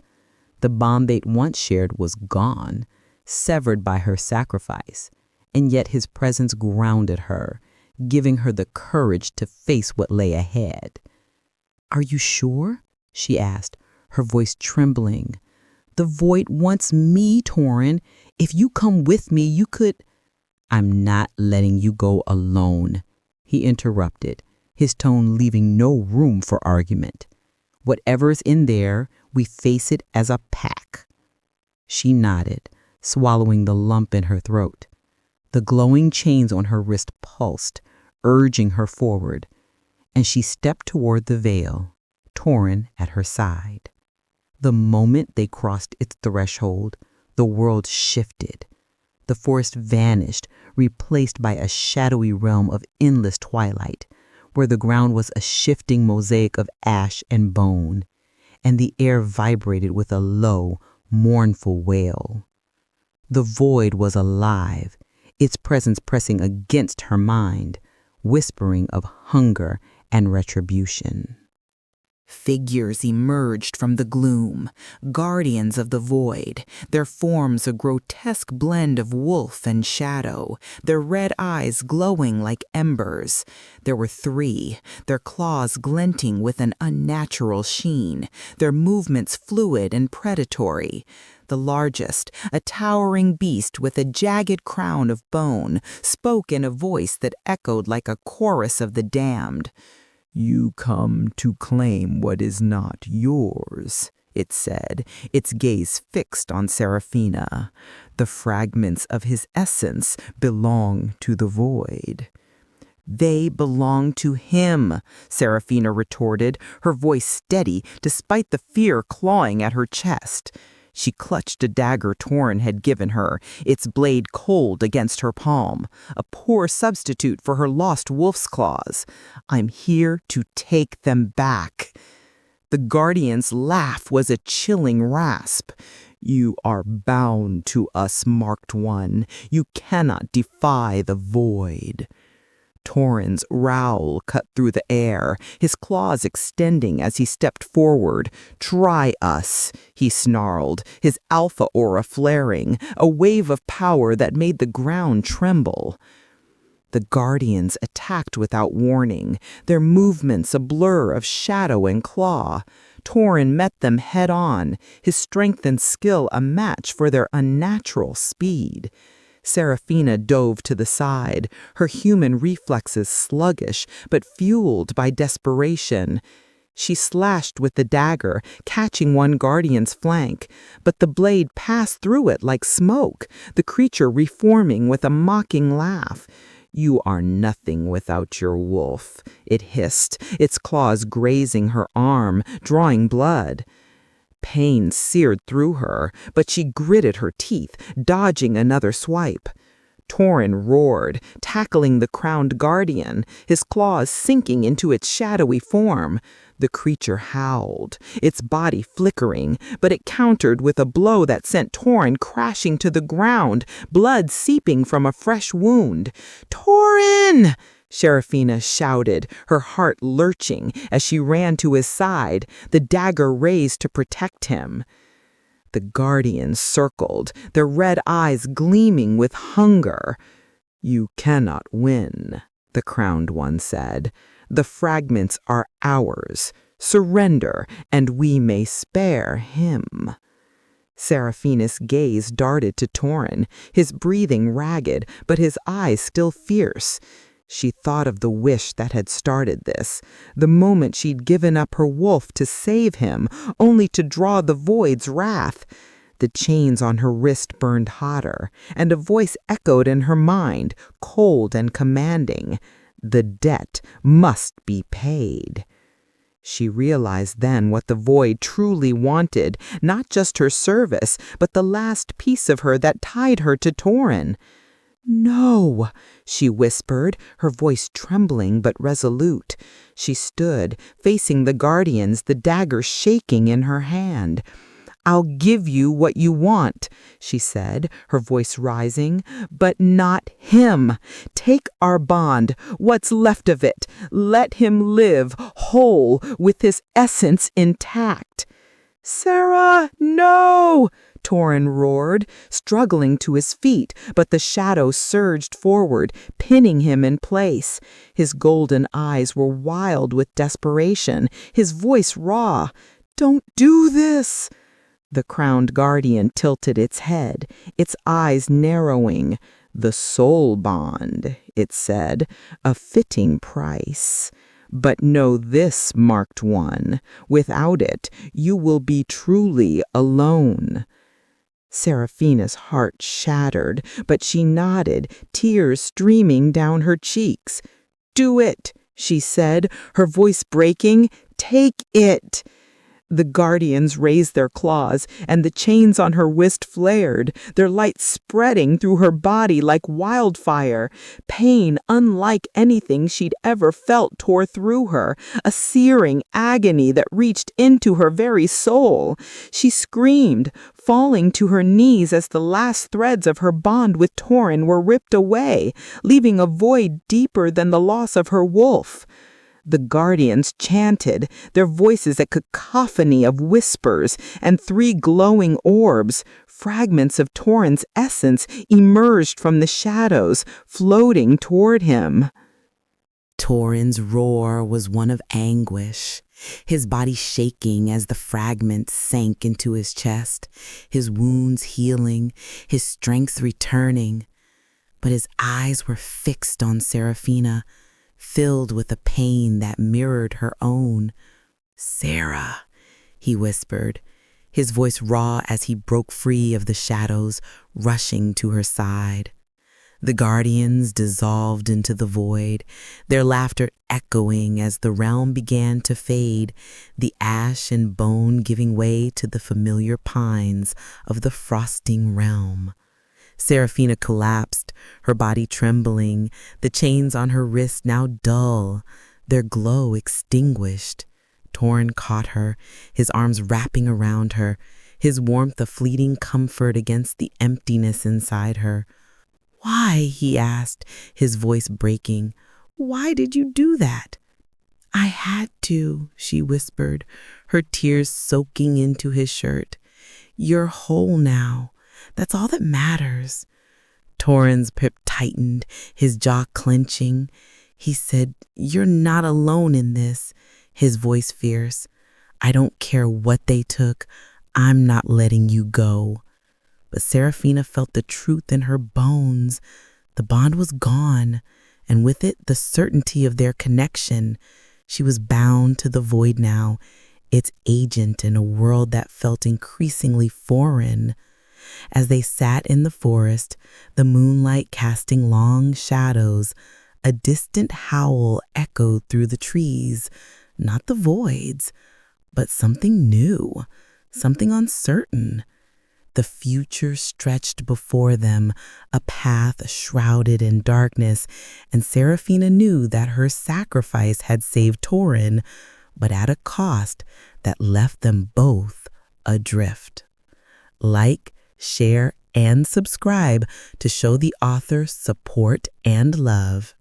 The bond they'd once shared was gone, severed by her sacrifice, and yet his presence grounded her, giving her the courage to face what lay ahead. "Are you sure?" she asked, her voice trembling. "The void wants me, Torin. If you come with me, you could—" "I'm not letting you go alone," he interrupted, his tone leaving no room for argument. "Whatever's in there, we face it as a pack." She nodded, swallowing the lump in her throat. The glowing chains on her wrist pulsed, urging her forward, and she stepped toward the veil, Torin at her side. The moment they crossed its threshold, the world shifted. The forest vanished, replaced by a shadowy realm of endless twilight, where the ground was a shifting mosaic of ash and bone, and the air vibrated with a low, mournful wail. The void was alive, its presence pressing against her mind, whispering of hunger and retribution. Figures emerged from the gloom, guardians of the void, their forms a grotesque blend of wolf and shadow, their red eyes glowing like embers. There were 3, their claws glinting with an unnatural sheen, their movements fluid and predatory. The largest, a towering beast with a jagged crown of bone, spoke in a voice that echoed like a chorus of the damned. "You come to claim what is not yours," it said, its gaze fixed on Seraphina. "The fragments of his essence belong to the void." "They belong to him," Seraphina retorted, her voice steady despite the fear clawing at her chest. She clutched a dagger Torin had given her, its blade cold against her palm, a poor substitute for her lost wolf's claws. "I'm here to take them back." The Guardian's laugh was a chilling rasp. "You are bound to us, Marked One. You cannot defy the void." Torin's growl cut through the air, his claws extending as he stepped forward. "Try us," he snarled, his alpha aura flaring, a wave of power that made the ground tremble. The Guardians attacked without warning, their movements a blur of shadow and claw. Torin met them head-on, his strength and skill a match for their unnatural speed. Seraphina dove to the side, her human reflexes sluggish but fueled by desperation. She slashed with the dagger, catching one Guardian's flank, but the blade passed through it like smoke, the creature reforming with a mocking laugh. "You are nothing without your wolf," it hissed, its claws grazing her arm, drawing blood. Pain seared through her, but she gritted her teeth, dodging another swipe. Torin roared, tackling the crowned guardian, his claws sinking into its shadowy form. The creature howled, its body flickering, but it countered with a blow that sent Torin crashing to the ground, blood seeping from a fresh wound. "Torin!" Seraphina shouted, her heart lurching as she ran to his side, the dagger raised to protect him. The guardians circled, their red eyes gleaming with hunger. "You cannot win," the crowned one said. "The fragments are ours. Surrender, and we may spare him." Seraphina's gaze darted to Torin, his breathing ragged, but his eyes still fierce. She thought of the wish that had started this, the moment she'd given up her wolf to save him, only to draw the void's wrath. The chains on her wrist burned hotter, and a voice echoed in her mind, cold and commanding. The debt must be paid. She realized then what the void truly wanted, not just her service, but the last piece of her that tied her to Torin. "No," she whispered, her voice trembling but resolute. She stood, facing the guardians, the dagger shaking in her hand. "I'll give you what you want," she said, her voice rising, "but not him. Take our bond, what's left of it. Let him live, whole, with his essence intact." "Sarah, no!" Torin roared, struggling to his feet, but the shadow surged forward, pinning him in place. His golden eyes were wild with desperation, his voice raw. "Don't do this!" The crowned guardian tilted its head, its eyes narrowing. "The soul bond," it said, "a fitting price. But know this, marked one, without it you will be truly alone." Seraphina's heart shattered, but she nodded, tears streaming down her cheeks. "Do it," she said, her voice breaking. "Take it." The guardians raised their claws, and the chains on her wrist flared, their light spreading through her body like wildfire. Pain unlike anything she'd ever felt tore through her, a searing agony that reached into her very soul. She screamed, falling to her knees as the last threads of her bond with Torin were ripped away, leaving a void deeper than the loss of her wolf. The guardians chanted, their voices a cacophony of whispers, and 3 glowing orbs, fragments of Torin's essence, emerged from the shadows, floating toward him. Torin's roar was one of anguish, his body shaking as the fragments sank into his chest, his wounds healing, his strength returning. But his eyes were fixed on Seraphina, filled with a pain that mirrored her own. "Sarah," he whispered, his voice raw as he broke free of the shadows, rushing to her side. The guardians dissolved into the void, their laughter echoing as the realm began to fade, the ash and bone giving way to the familiar pines of the Frostfang Realm. Seraphina collapsed, her body trembling, the chains on her wrist now dull, their glow extinguished. Torin caught her, his arms wrapping around her, his warmth a fleeting comfort against the emptiness inside her. "Why?" he asked, his voice breaking. "Why did you do that?" "I had to," she whispered, her tears soaking into his shirt. "You're whole now. That's all that matters." Torin's grip tightened, his jaw clenching. He said, "You're not alone in this," his voice fierce. "I don't care what they took. I'm not letting you go." But Seraphina felt the truth in her bones. The bond was gone, and with it the certainty of their connection. She was bound to the void now, its agent in a world that felt increasingly foreign. As they sat in the forest, the moonlight casting long shadows, a distant howl echoed through the trees, not the voids, but something new, something uncertain. The future stretched before them, a path shrouded in darkness, and Seraphina knew that her sacrifice had saved Torin, but at a cost that left them both adrift. Like, share, and subscribe to show the author support and love.